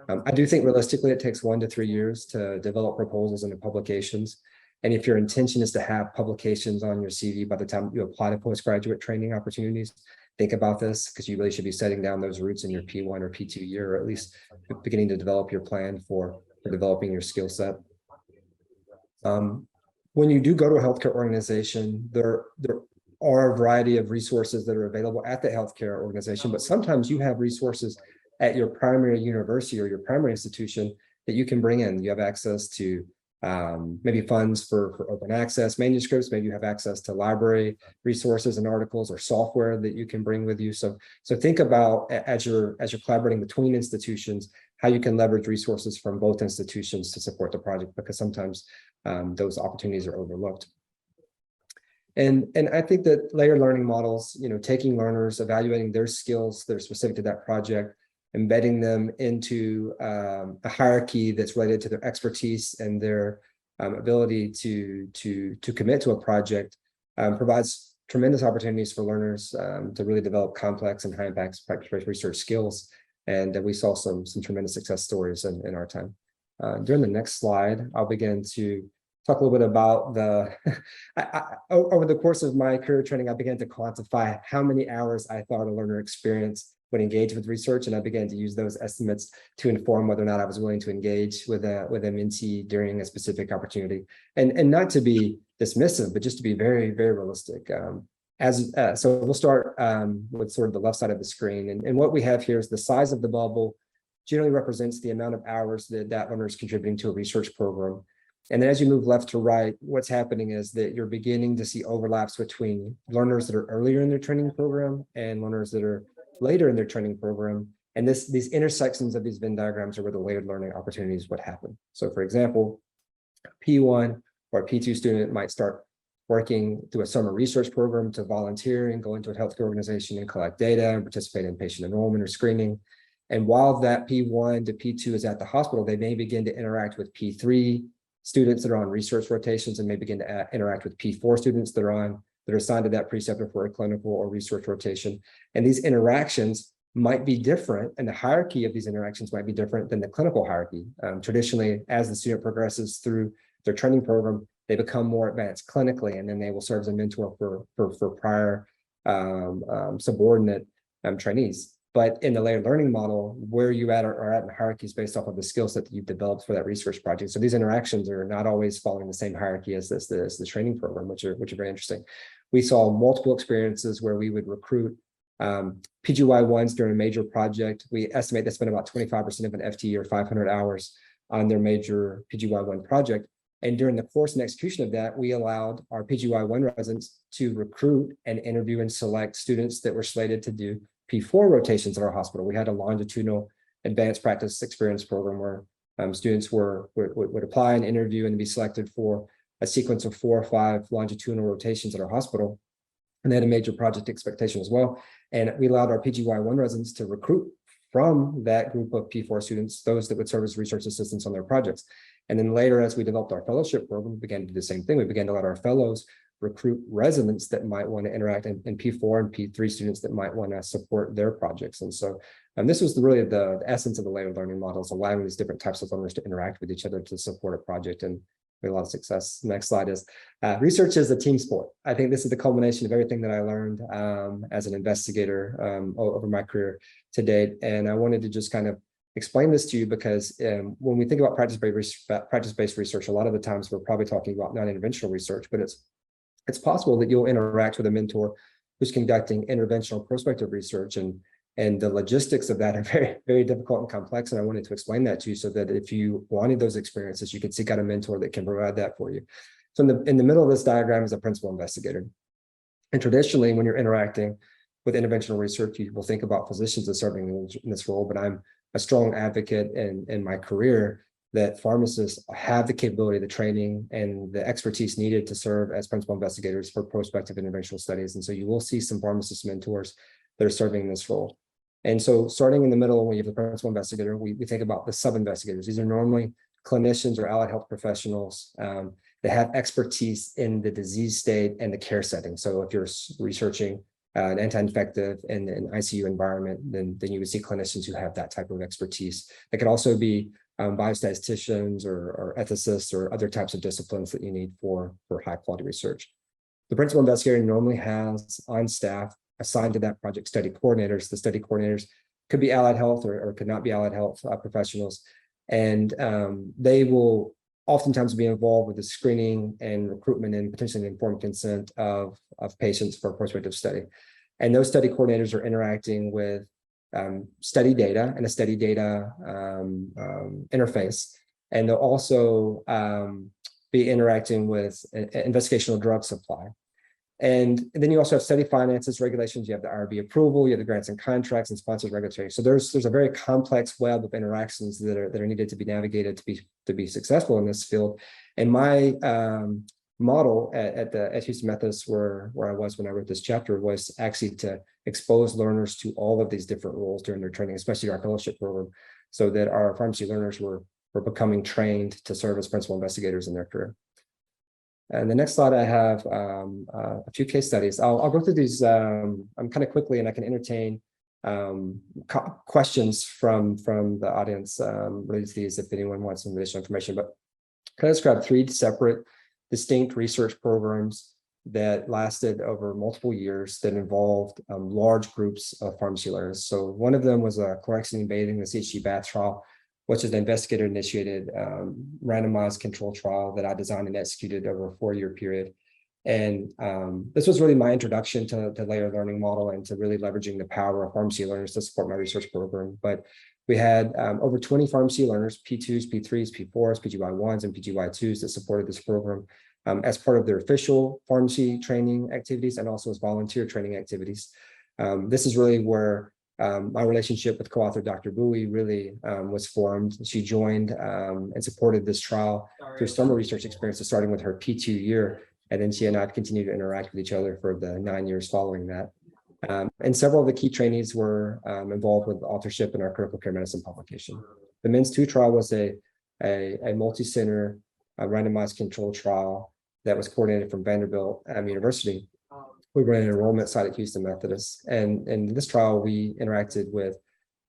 I do think realistically it takes 1 to 3 years to develop proposals into publications. And if your intention is to have publications on your CV by the time you apply to postgraduate training opportunities, think about this, because you really should be setting down those roots in your P1 or P2 year, or at least beginning to develop your plan for developing your skill set. When you do go to a healthcare organization, there are a variety of resources that are available at the healthcare organization, but sometimes you have resources at your primary university or your primary institution that you can bring in. You have access to maybe funds for open access manuscripts, maybe you have access to library resources and articles or software that you can bring with you. So think about, as you're collaborating between institutions, how you can leverage resources from both institutions to support the project, because sometimes those opportunities are overlooked. And I think that layered learning models, taking learners, evaluating their skills that are specific to that project, embedding them into a hierarchy that's related to their expertise and their ability to commit to a project, provides tremendous opportunities for learners to really develop complex and high impact practice-based research skills. And we saw some tremendous success stories in our time. During the next slide, I'll begin to talk a little bit about over the course of my career training, I began to quantify how many hours I thought a learner experienced would engage with research, and I began to use those estimates to inform whether or not I was willing to engage with a mentee during a specific opportunity, and not to be dismissive, but just to be very, very realistic. So we'll start with sort of the left side of the screen, and what we have here is the size of the bubble generally represents the amount of hours that learner is contributing to a research program. And then as you move left to right, what's happening is that you're beginning to see overlaps between learners that are earlier in their training program and learners that are later in their training program. And these intersections of these Venn diagrams are where the layered learning opportunities would happen. So for example, P1 or a P2 student might start working through a summer research program to volunteer and go into a healthcare organization and collect data and participate in patient enrollment or screening. And while that P1 to P2 is at the hospital, they may begin to interact with P3 students that are on research rotations, and may begin to interact with P4 students that are assigned to that preceptor for a clinical or research rotation. And these interactions might be different, and the hierarchy of these interactions might be different than the clinical hierarchy. Traditionally, as the student progresses through their training program, they become more advanced clinically, and then they will serve as a mentor for prior subordinate trainees. But in the layered learning model, where you are at in hierarchies based off of the skill set that you've developed for that research project. So these interactions are not always following the same hierarchy as the training program, which are very interesting. We saw multiple experiences where we would recruit PGY1s during a major project. We estimate they spend about 25% of an FTE or 500 hours on their major PGY1 project. And during the course and execution of that, we allowed our PGY1 residents to recruit and interview and select students that were slated to do P4 rotations at our hospital. We had a longitudinal advanced practice experience program where students would apply and interview and be selected for a sequence of 4 or 5 longitudinal rotations at our hospital. And they had a major project expectation as well. And we allowed our PGY1 residents to recruit from that group of P4 students, those that would serve as research assistants on their projects. And then later, as we developed our fellowship program, we began to do the same thing. We began to let our fellows recruit residents that might want to interact, and P4 and P3 students that might want to support their projects. And so this was really the essence of the layered learning models, allowing these different types of learners to interact with each other to support a project, and we had a lot of success. Next slide is research is a team sport. I think this is the culmination of everything that I learned as an investigator over my career to date. And I wanted to just kind of explain this to you because when we think about practice-based research, a lot of the times we're probably talking about non-interventional research, but it's possible that you'll interact with a mentor who's conducting interventional prospective research, and the logistics of that are very, very difficult and complex. And I wanted to explain that to you so that if you wanted those experiences, you could seek out a mentor that can provide that for you. So in the middle of this diagram is a principal investigator. And traditionally, when you're interacting with interventional research, you will think about physicians as serving in this role, but I'm a strong advocate in my career that pharmacists have the capability, the training, and the expertise needed to serve as principal investigators for prospective interventional studies. And so you will see some pharmacist mentors that are serving in this role. And so starting in the middle, when you have the principal investigator, we think about the sub-investigators. These are normally clinicians or allied health professionals that have expertise in the disease state and the care setting. So if you're researching an anti-infective in an ICU environment, then you would see clinicians who have that type of expertise. It could also be biostatisticians or ethicists or other types of disciplines that you need for high quality research. The principal investigator normally has on staff assigned to that project study coordinators. The study coordinators could be allied health or could not be allied health professionals. And they will oftentimes be involved with the screening and recruitment and potentially informed consent of patients for a prospective study. And those study coordinators are interacting with study data and a study data interface. And they'll also be interacting with investigational drug supply. And then you also have study finances, regulations, you have the IRB approval, you have the grants and contracts and sponsored regulatory. So there's a very complex web of interactions that are needed to be navigated to be successful in this field. And my model at Houston Methodist, where I was when I wrote this chapter, was actually to expose learners to all of these different roles during their training, especially our fellowship program, so that our pharmacy learners were becoming trained to serve as principal investigators in their career. And the next slide, I have a few case studies. I'll go through these kind of quickly, and I can entertain questions from the audience related to these if anyone wants some additional information. But kind of describe 3 separate, distinct research programs that lasted over multiple years that involved large groups of pharmacy learners. So one of them was a chlorhexidine bathing, the CHG bath trial, which is an investigator-initiated randomized control trial that I designed and executed over a 4-year period. And this was really my introduction to layered learning model and to really leveraging the power of pharmacy learners to support my research program. But we had over 20 pharmacy learners, P2s, P3s, P4s, PGY1s, and PGY2s that supported this program as part of their official pharmacy training activities and also as volunteer training activities. This is really where my relationship with co-author Dr. Bowie really was formed. She joined and supported this trial through summer research experiences, starting with her P2 year. And then she and I continued to interact with each other for the 9 years following that. And several of the key trainees were involved with authorship in our critical care medicine publication. The MINS2 trial was a multi-center randomized control trial that was coordinated from Vanderbilt University. We ran an enrollment site at Houston Methodist. And in this trial, we interacted with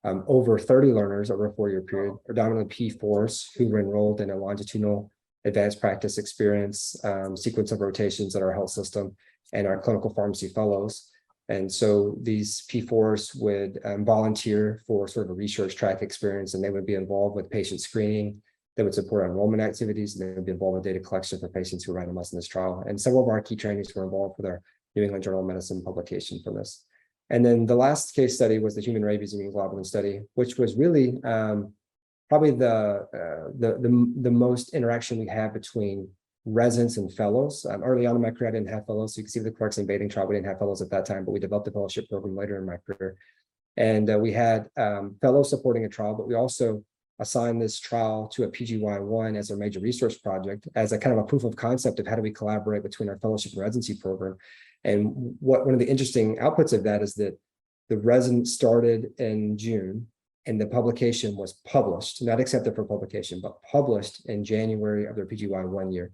over 30 learners over a 4-year period, predominantly P4s who were enrolled in a longitudinal advanced practice experience sequence of rotations at our health system and our clinical pharmacy fellows. And so these P4s would volunteer for sort of a research track experience, and they would be involved with patient screening. They would support enrollment activities, and they would be involved with data collection for patients who randomized in this trial. And several of our key trainees were involved with our New England Journal of Medicine publication for this. And then the last case study was the human rabies immunoglobulin study, which was really probably the most interaction we had between residents and fellows. Early on in my career, I didn't have fellows. So you can see the chlorhexidine bathing trial, we didn't have fellows at that time, but we developed a fellowship program later in my career. And we had fellows supporting a trial, but we also assigned this trial to a PGY1 as our major research project, as a kind of a proof of concept of how do we collaborate between our fellowship and residency program. And one of the interesting outputs of that is that the resident started in June and the publication was published, not accepted for publication, but published in January of their PGY1 year.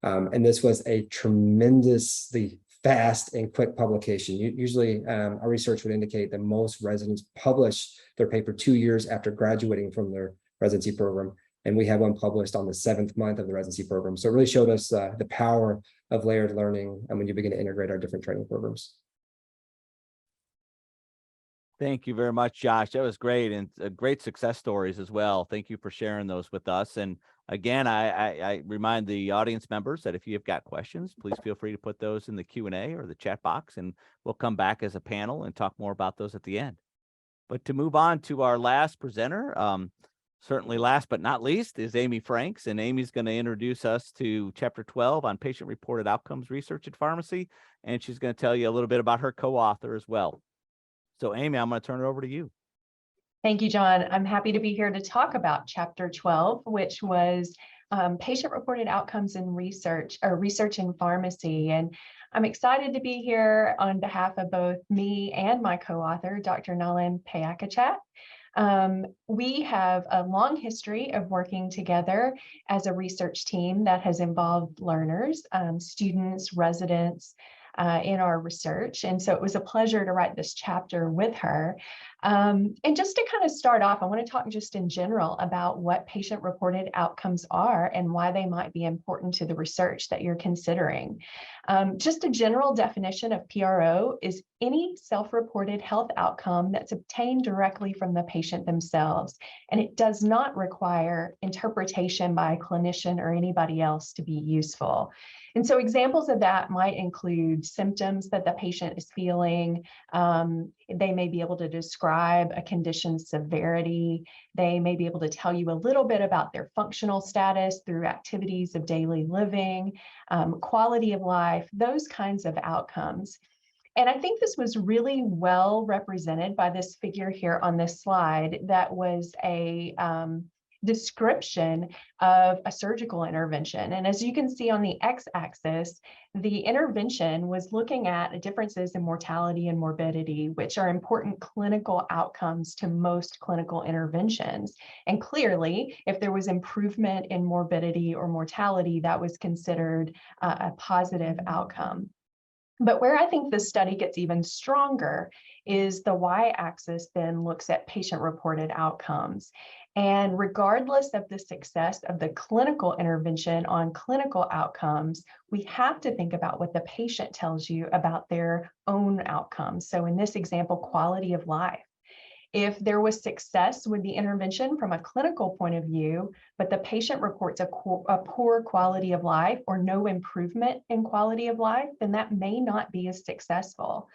And this was a tremendously fast and quick publication. Usually our research would indicate that most residents publish their paper 2 years after graduating from their residency program. And we had one published on the 7th month of the residency program. So it really showed us the power of layered learning and when you begin to integrate our different training programs. Thank you very much, Josh. That was great, and great success stories as well. Thank you for sharing those with us. And Again, I remind the audience members that if you have got questions, please feel free to put those in the Q&A or the chat box, and we'll come back as a panel and talk more about those at the end. But to move on to our last presenter, certainly last but not least, is Amy Franks, and Amy's going to introduce us to Chapter 12 on patient-reported outcomes research in pharmacy, and she's going to tell you a little bit about her co-author as well. So Amy, I'm going to turn it over to you. Thank you, John. I'm happy to be here to talk about Chapter 12, which was patient-reported outcomes in research, or research in pharmacy. And I'm excited to be here on behalf of both me and my co-author, Dr. Nalan Payakachat. We have a long history of working together as a research team that has involved learners, students, residents, in our research. And so it was a pleasure to write this chapter with her. And just to kind of start off, I want to talk just in general about what patient-reported outcomes are and why they might be important to the research that you're considering. Just a general definition of PRO is any self-reported health outcome that's obtained directly from the patient themselves, and it does not require interpretation by a clinician or anybody else to be useful. And so examples of that might include symptoms that the patient is feeling. They may be able to describe a condition's severity. They may be able to tell you a little bit about their functional status through activities of daily living, quality of life, those kinds of outcomes. And I think this was really well represented by this figure here on this slide that was a description of a surgical intervention. And as you can see on the x-axis, the intervention was looking at differences in mortality and morbidity, which are important clinical outcomes to most clinical interventions. And clearly, if there was improvement in morbidity or mortality, that was considered a positive outcome. But where I think this study gets even stronger is the y-axis then looks at patient-reported outcomes. And regardless of the success of the clinical intervention on clinical outcomes, we have to think about what the patient tells you about their own outcomes. So in this example, quality of life. If there was success with the intervention from a clinical point of view, but the patient reports a poor quality of life or no improvement in quality of life, then that may not be as successful.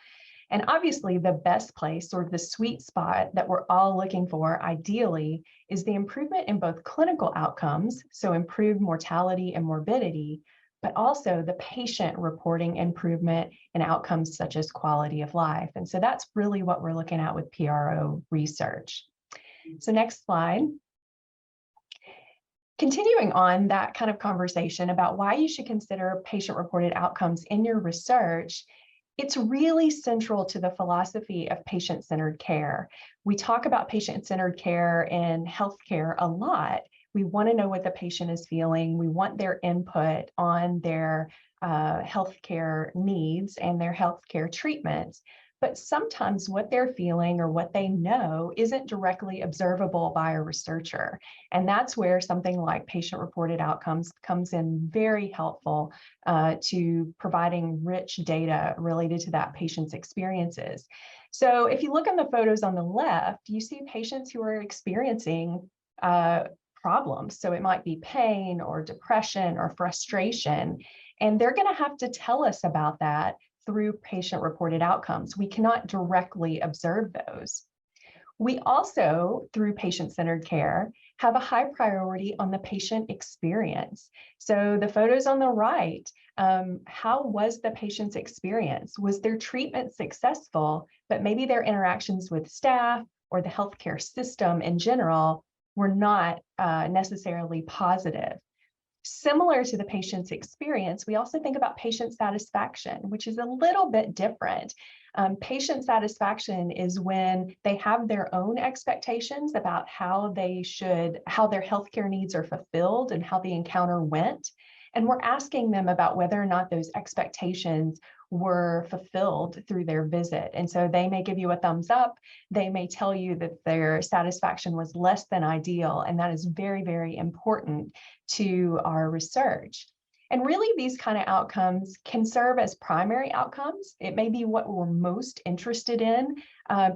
And obviously, the best place or the sweet spot that we're all looking for, ideally, is the improvement in both clinical outcomes, so improved mortality and morbidity, but also the patient reporting improvement in outcomes such as quality of life. And so that's really what we're looking at with PRO research. So next slide. Continuing on that kind of conversation about why you should consider patient-reported outcomes in your research, it's really central to the philosophy of patient-centered care. We talk about patient-centered care in healthcare a lot. We want to know what the patient is feeling. We want their input on their healthcare needs and their healthcare treatments. But sometimes what they're feeling or what they know isn't directly observable by a researcher. And that's where something like patient-reported outcomes comes in very helpful to providing rich data related to that patient's experiences. So if you look on the photos on the left, you see patients who are experiencing problems. So it might be pain or depression or frustration, and they're going to have to tell us about that through patient-reported outcomes. We cannot directly observe those. We also, through patient-centered care, have a high priority on the patient experience. So the photos on the right, how was the patient's experience? Was their treatment successful, but maybe their interactions with staff or the healthcare system in general were not necessarily positive? Similar to the patient's experience, we also think about patient satisfaction, which is a little bit different. Patient satisfaction is when they have their own expectations about how their healthcare needs are fulfilled and how the encounter went. And we're asking them about whether or not those expectations were fulfilled through their visit. And so they may give you a thumbs up. They may tell you that their satisfaction was less than ideal. And that is very, very important to our research. And really, these kind of outcomes can serve as primary outcomes. It may be what we're most interested in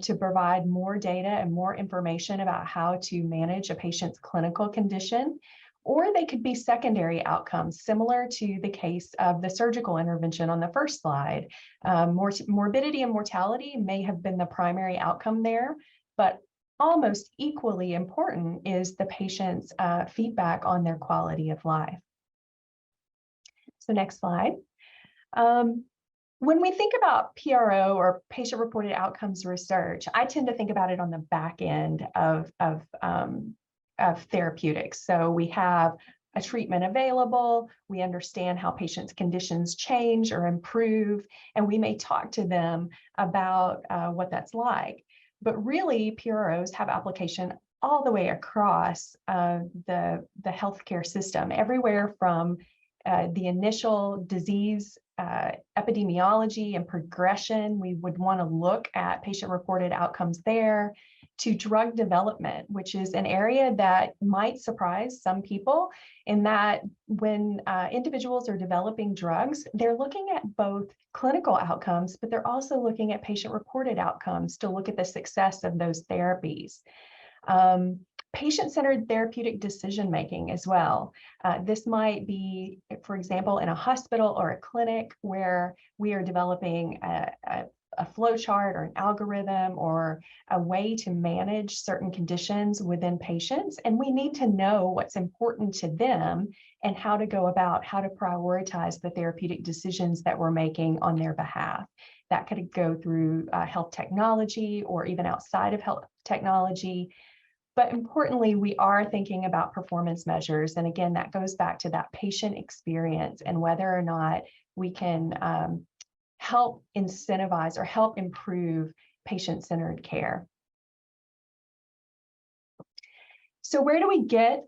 to provide more data and more information about how to manage a patient's clinical condition. or they could be secondary outcomes, similar to the case of the surgical intervention on the first slide. Morbidity and mortality may have been the primary outcome there, but almost equally important is the patient's feedback on their quality of life. So next slide. When we think about PRO or patient-reported outcomes research, I tend to think about it on the back end of therapeutics. So we have a treatment available, we understand how patients' conditions change or improve, and we may talk to them about what that's like. But really, PROs have application all the way across the healthcare system, everywhere from the initial disease epidemiology and progression. We would want to look at patient-reported outcomes there, to drug development, which is an area that might surprise some people, in that when individuals are developing drugs, they're looking at both clinical outcomes, but they're also looking at patient-reported outcomes to look at the success of those therapies. Patient-centered therapeutic decision-making as well. This might be, for example, in a hospital or a clinic where we are developing a flow chart or an algorithm or a way to manage certain conditions within patients. And we need to know what's important to them and how to go about how to prioritize the therapeutic decisions that we're making on their behalf. That could go through health technology or even outside of health technology. But importantly, we are thinking about performance measures. And again, that goes back to that patient experience and whether or not we can help incentivize or help improve patient-centered care. So where do we get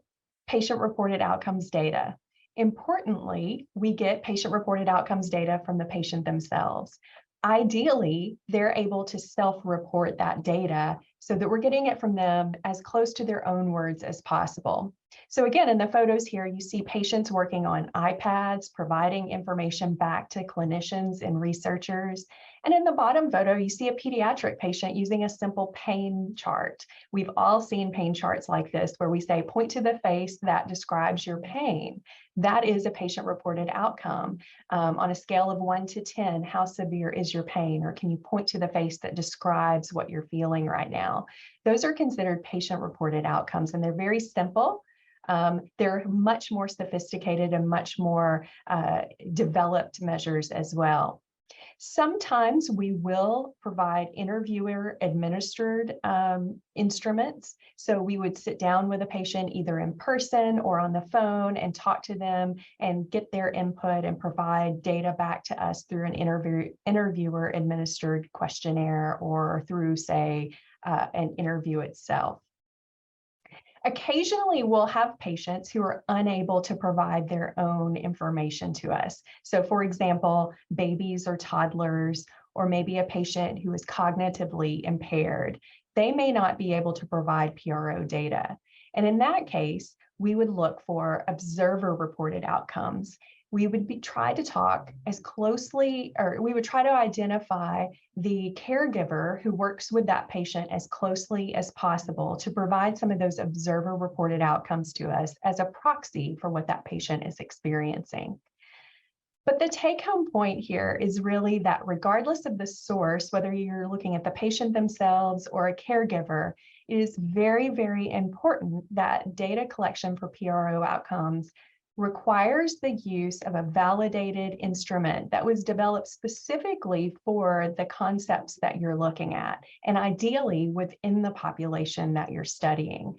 patient-reported outcomes data? Importantly, we get patient-reported outcomes data from the patient themselves. Ideally, they're able to self-report that data so that we're getting it from them as close to their own words as possible. So again, in the photos here, you see patients working on iPads, providing information back to clinicians and researchers. And in the bottom photo, you see a pediatric patient using a simple pain chart. We've all seen pain charts like this, where we say, point to the face that describes your pain. That is a patient-reported outcome. On a scale of 1 to 10, how severe is your pain? Or can you point to the face that describes what you're feeling right now? Those are considered patient-reported outcomes, and they're very simple. They're much more sophisticated and much more developed measures as well. Sometimes we will provide interviewer-administered instruments. So we would sit down with a patient either in person or on the phone and talk to them and get their input and provide data back to us through an interviewer-administered questionnaire or through, say, an interview itself. Occasionally, we'll have patients who are unable to provide their own information to us. So for example, babies or toddlers, or maybe a patient who is cognitively impaired, they may not be able to provide PRO data. And in that case, we would look for observer-reported outcomes. We would try to talk as closely, or we would try to identify the caregiver who works with that patient as closely as possible to provide some of those observer-reported outcomes to us as a proxy for what that patient is experiencing. But the take-home point here is really that regardless of the source, whether you're looking at the patient themselves or a caregiver, it is very, very important that data collection for PRO outcomes requires the use of a validated instrument that was developed specifically for the concepts that you're looking at, and ideally within the population that you're studying.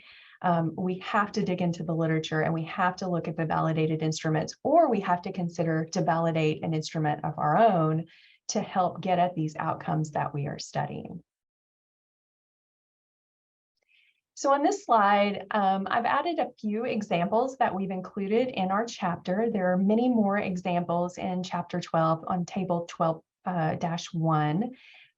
We have to dig into the literature and we have to look at the validated instruments, or we have to consider to validate an instrument of our own to help get at these outcomes that we are studying. So on this slide, I've added a few examples that we've included in our chapter. There are many more examples in chapter 12 on table 12-1,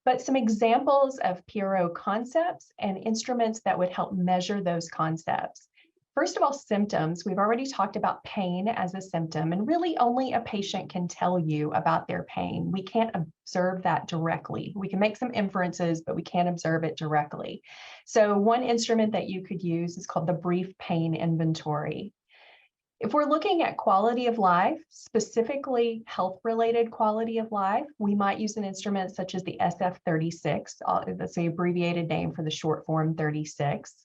but some examples of PRO concepts and instruments that would help measure those concepts. First of all, symptoms. We've already talked about pain as a symptom, and really only a patient can tell you about their pain. We can't observe that directly. We can make some inferences, but we can't observe it directly. So one instrument that you could use is called the brief pain inventory. If we're looking at quality of life, specifically health-related quality of life, we might use an instrument such as the SF-36. That's the abbreviated name for the short form 36.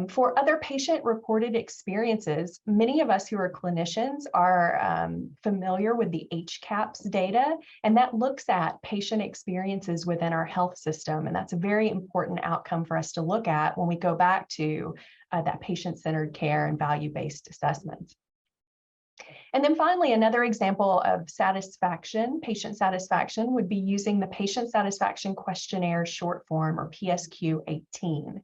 For other patient-reported experiences, many of us who are clinicians are familiar with the HCAHPS data, and that looks at patient experiences within our health system. And that's a very important outcome for us to look at when we go back to that patient-centered care and value-based assessment. And then finally, another example of satisfaction, patient satisfaction, would be using the Patient Satisfaction Questionnaire short form, or PSQ-18.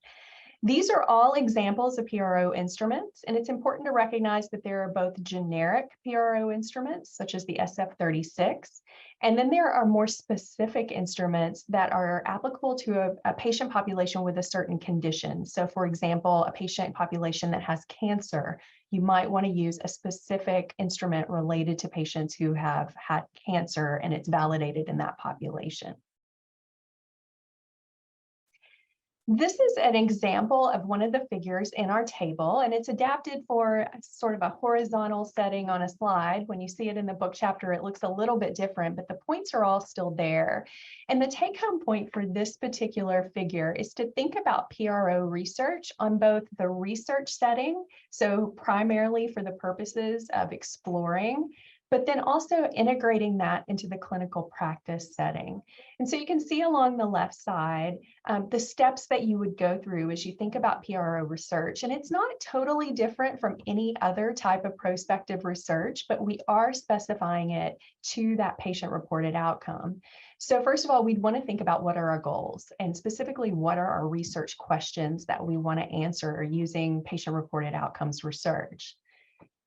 These are all examples of PRO instruments, and it's important to recognize that there are both generic PRO instruments, such as the SF-36, and then there are more specific instruments that are applicable to a patient population with a certain condition. So for example, a patient population that has cancer, you might want to use a specific instrument related to patients who have had cancer, and it's validated in that population. This is an example of one of the figures in our table, and it's adapted for sort of a horizontal setting on a slide. When you see it in the book chapter, it looks a little bit different, but the points are all still there. And the take-home point for this particular figure is to think about PRO research on both the research setting, so primarily for the purposes of exploring, but then also integrating that into the clinical practice setting. And so you can see along the left side, the steps that you would go through as you think about PRO research. And it's not totally different from any other type of prospective research, but we are specifying it to that patient-reported outcome. So first of all, we'd want to think about what are our goals, and specifically what are our research questions that we want to answer using patient-reported outcomes research.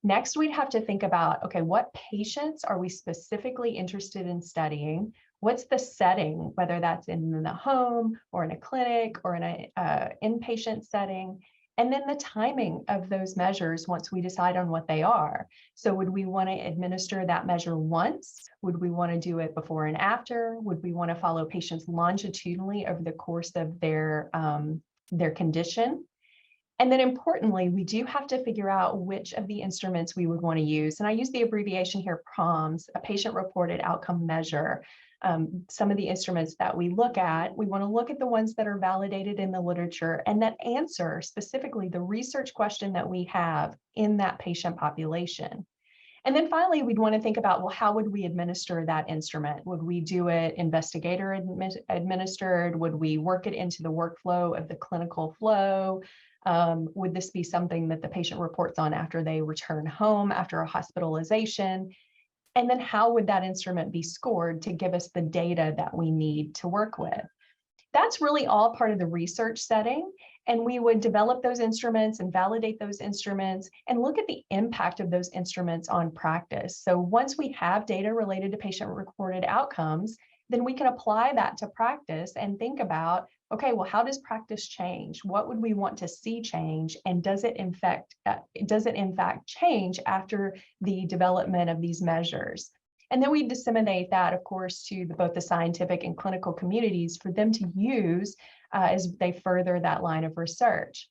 Next, we'd have to think about, okay, what patients are we specifically interested in studying? What's the setting, whether that's in the home or in a clinic or in an inpatient setting? And then the timing of those measures once we decide on what they are. So would we want to administer that measure once? Would we want to do it before and after? Would we want to follow patients longitudinally over the course of their condition? And then importantly, we do have to figure out which of the instruments we would want to use. And I use the abbreviation here, PROMS, a patient-reported outcome measure. Some of the instruments that we look at, we want to look at the ones that are validated in the literature and that answer specifically the research question that we have in that patient population. And then finally, we'd want to think about, well, how would we administer that instrument? Would we do it investigator administered? Would we work it into the workflow of the clinical flow? Would this be something that the patient reports on after they return home after a hospitalization? And then how would that instrument be scored to give us the data that we need to work with? That's really all part of the research setting. And we would develop those instruments and validate those instruments and look at the impact of those instruments on practice. So once we have data related to patient-reported outcomes, then we can apply that to practice and think about, okay, well, how does practice change? What would we want to see change? And does it in fact change after the development of these measures? And then we disseminate that, of course, to both the scientific and clinical communities for them to use as they further that line of research.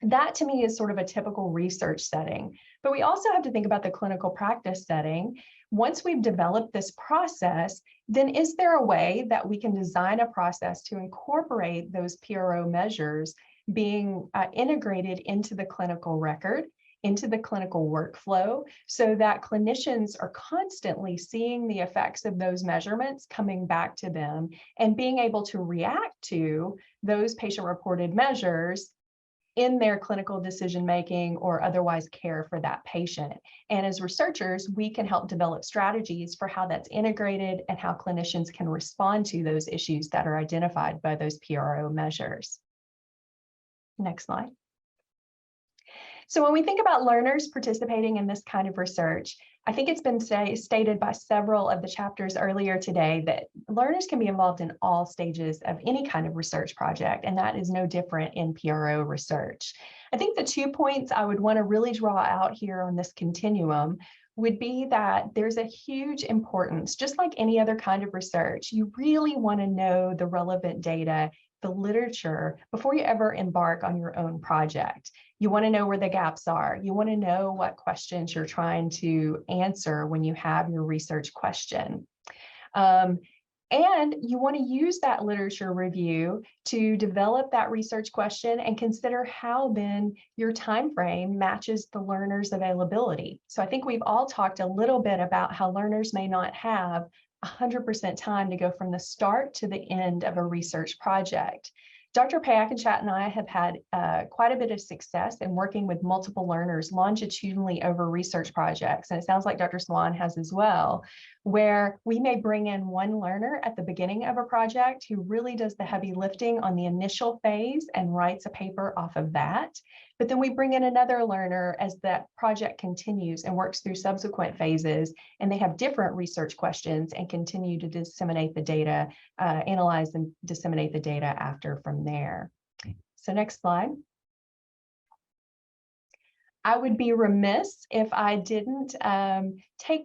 That to me is sort of a typical research setting, but we also have to think about the clinical practice setting. Once we've developed this process, then is there a way that we can design a process to incorporate those PRO measures being integrated into the clinical record, into the clinical workflow, so that clinicians are constantly seeing the effects of those measurements coming back to them and being able to react to those patient-reported measures in their clinical decision-making or otherwise care for that patient. And as researchers, we can help develop strategies for how that's integrated and how clinicians can respond to those issues that are identified by those PRO measures. Next slide. So when we think about learners participating in this kind of research, I think it's been stated by several of the chapters earlier today that learners can be involved in all stages of any kind of research project, and that is no different in PRO research. I think the 2 points I would want to really draw out here on this continuum would be that there's a huge importance, just like any other kind of research, you really want to know the relevant data the literature before you ever embark on your own project. You want to know where the gaps are. You want to know what questions you're trying to answer when you have your research question. And you want to use that literature review to develop that research question and consider how then your time frame matches the learner's availability. So I think we've all talked a little bit about how learners may not have 100% time to go from the start to the end of a research project. Dr. Payakinchat and I have had quite a bit of success in working with multiple learners longitudinally over research projects, and it sounds like Dr. Swan has as well, where we may bring in one learner at the beginning of a project who really does the heavy lifting on the initial phase and writes a paper off of that. But then we bring in another learner as that project continues and works through subsequent phases, and they have different research questions and continue to disseminate the data, analyze and disseminate the data after from there. So next slide. I would be remiss if I didn't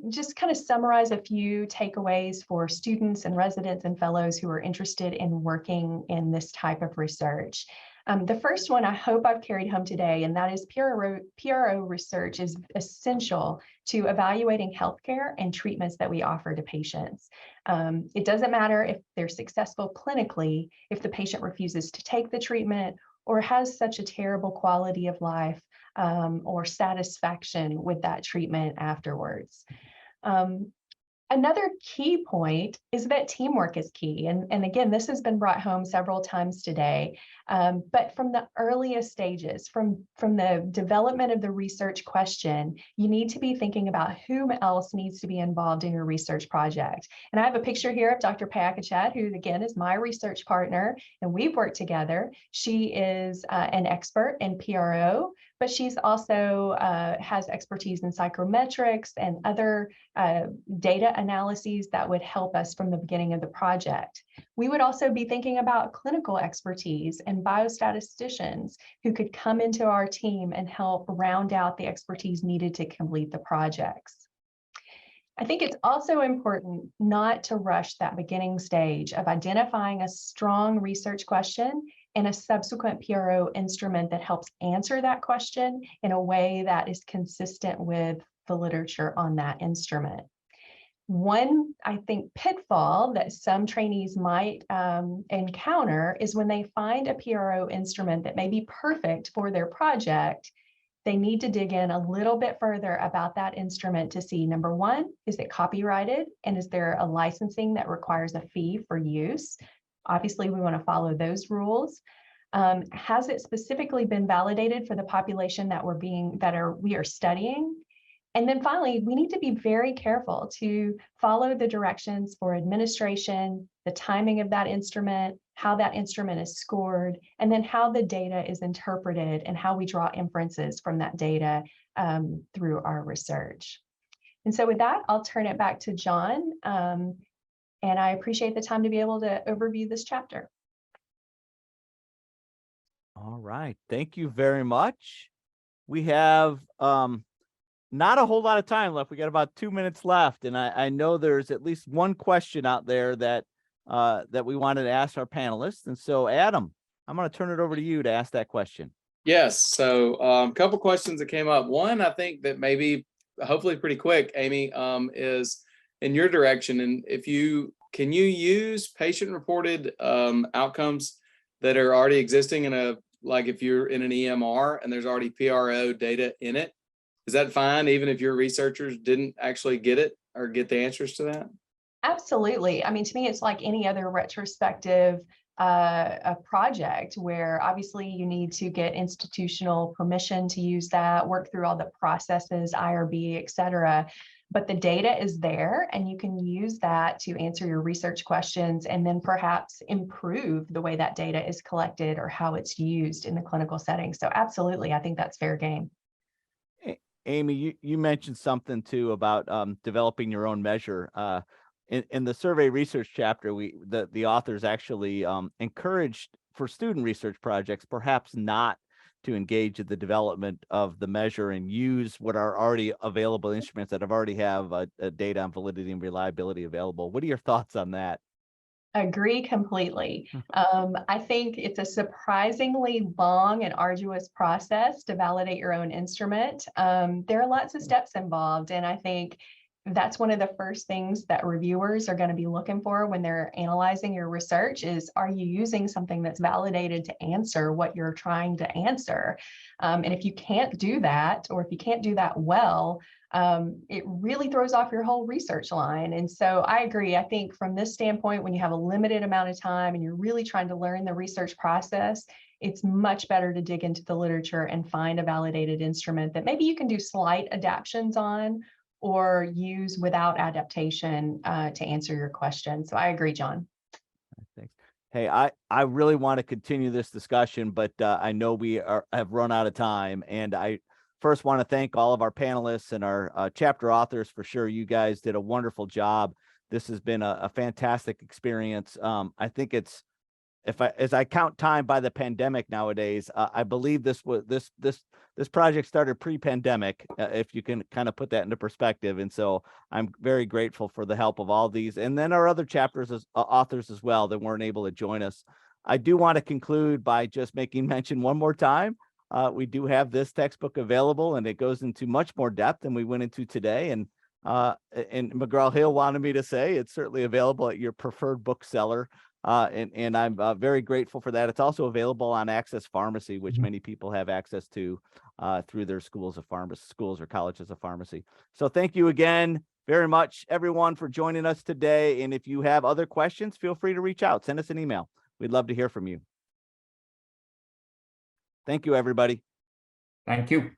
just kind of summarize a few takeaways for students and residents and fellows who are interested in working in this type of research. The first one I hope I've carried home today, and that is PRO research is essential to evaluating healthcare and treatments that we offer to patients. It doesn't matter if they're successful clinically, if the patient refuses to take the treatment or has such a terrible quality of life or satisfaction with that treatment afterwards. Another key point is that teamwork is key. And again, this has been brought home several times today. But from the earliest stages, from the development of the research question, you need to be thinking about whom else needs to be involved in your research project. And I have a picture here of Dr. Payakinchat, who again is my research partner, and we've worked together. She is an expert in PRO, but she's also has expertise in psychometrics and other data analyses that would help us from the beginning of the project. We would also be thinking about clinical expertise and biostatisticians who could come into our team and help round out the expertise needed to complete the projects. I think it's also important not to rush that beginning stage of identifying a strong research question and a subsequent PRO instrument that helps answer that question in a way that is consistent with the literature on that instrument. One, I think, pitfall that some trainees might encounter is when they find a PRO instrument that may be perfect for their project, they need to dig in a little bit further about that instrument to see, number one, is it copyrighted? And is there a licensing that requires a fee for use? Obviously, we want to follow those rules. Has it specifically been validated for the population that we are studying? And then finally, we need to be very careful to follow the directions for administration, the timing of that instrument, how that instrument is scored, and then how the data is interpreted and how we draw inferences from that data through our research. And so with that, I'll turn it back to John. And I appreciate the time to be able to overview this chapter. All right, thank you very much. We have not a whole lot of time left. We got about 2 minutes left, and I know there's at least one question out there that that we wanted to ask our panelists. And so, Adam, I'm going to turn it over to you to ask that question. Yes. So a couple questions that came up. One, I think that maybe hopefully pretty quick, Amy, is in your direction. And can you use patient-reported outcomes that are already existing in like if you're in an EMR and there's already PRO data in it? Is that fine, even if your researchers didn't actually get it or get the answers to that? Absolutely. I mean, to me, it's like any other retrospective a project where obviously you need to get institutional permission to use that, work through all the processes, IRB, et cetera. But the data is there and you can use that to answer your research questions and then perhaps improve the way that data is collected or how it's used in the clinical setting. So absolutely, I think that's fair game. Amy, you mentioned something too about developing your own measure. In the survey research chapter, the authors actually encouraged for student research projects perhaps not to engage in the development of the measure and use what are already available instruments that already have data on validity and reliability available. What are your thoughts on that? Agree completely. I think it's a surprisingly long and arduous process to validate your own instrument. There are lots of steps involved, and I think that's one of the first things that reviewers are going to be looking for when they're analyzing your research is, are you using something that's validated to answer what you're trying to answer? And if you can't do that, or if you can't do that well, it really throws off your whole research line. And so I agree. I think from this standpoint, when you have a limited amount of time and you're really trying to learn the research process, it's much better to dig into the literature and find a validated instrument that maybe you can do slight adaptations on or use without adaptation to answer your question. So I agree, John. Thanks. Hey, I really want to continue this discussion, but I know we have run out of time, and I first want to thank all of our panelists and our chapter authors. For sure, you guys did a wonderful job. This has been a fantastic experience. I think it's, as I count time by the pandemic nowadays, I believe this project started pre-pandemic, if you can kind of put that into perspective. And so I'm very grateful for the help of all these, and then our other chapters as authors as well that weren't able to join us. I do want to conclude by just making mention one more time. We do have this textbook available, and it goes into much more depth than we went into today. And McGraw-Hill wanted me to say it's certainly available at your preferred bookseller. And I'm very grateful for that. It's also available on Access Pharmacy, which many people have access to through their schools or colleges of pharmacy. So thank you again very much, everyone, for joining us today. And if you have other questions, feel free to reach out. Send us an email. We'd love to hear from you. Thank you, everybody. Thank you.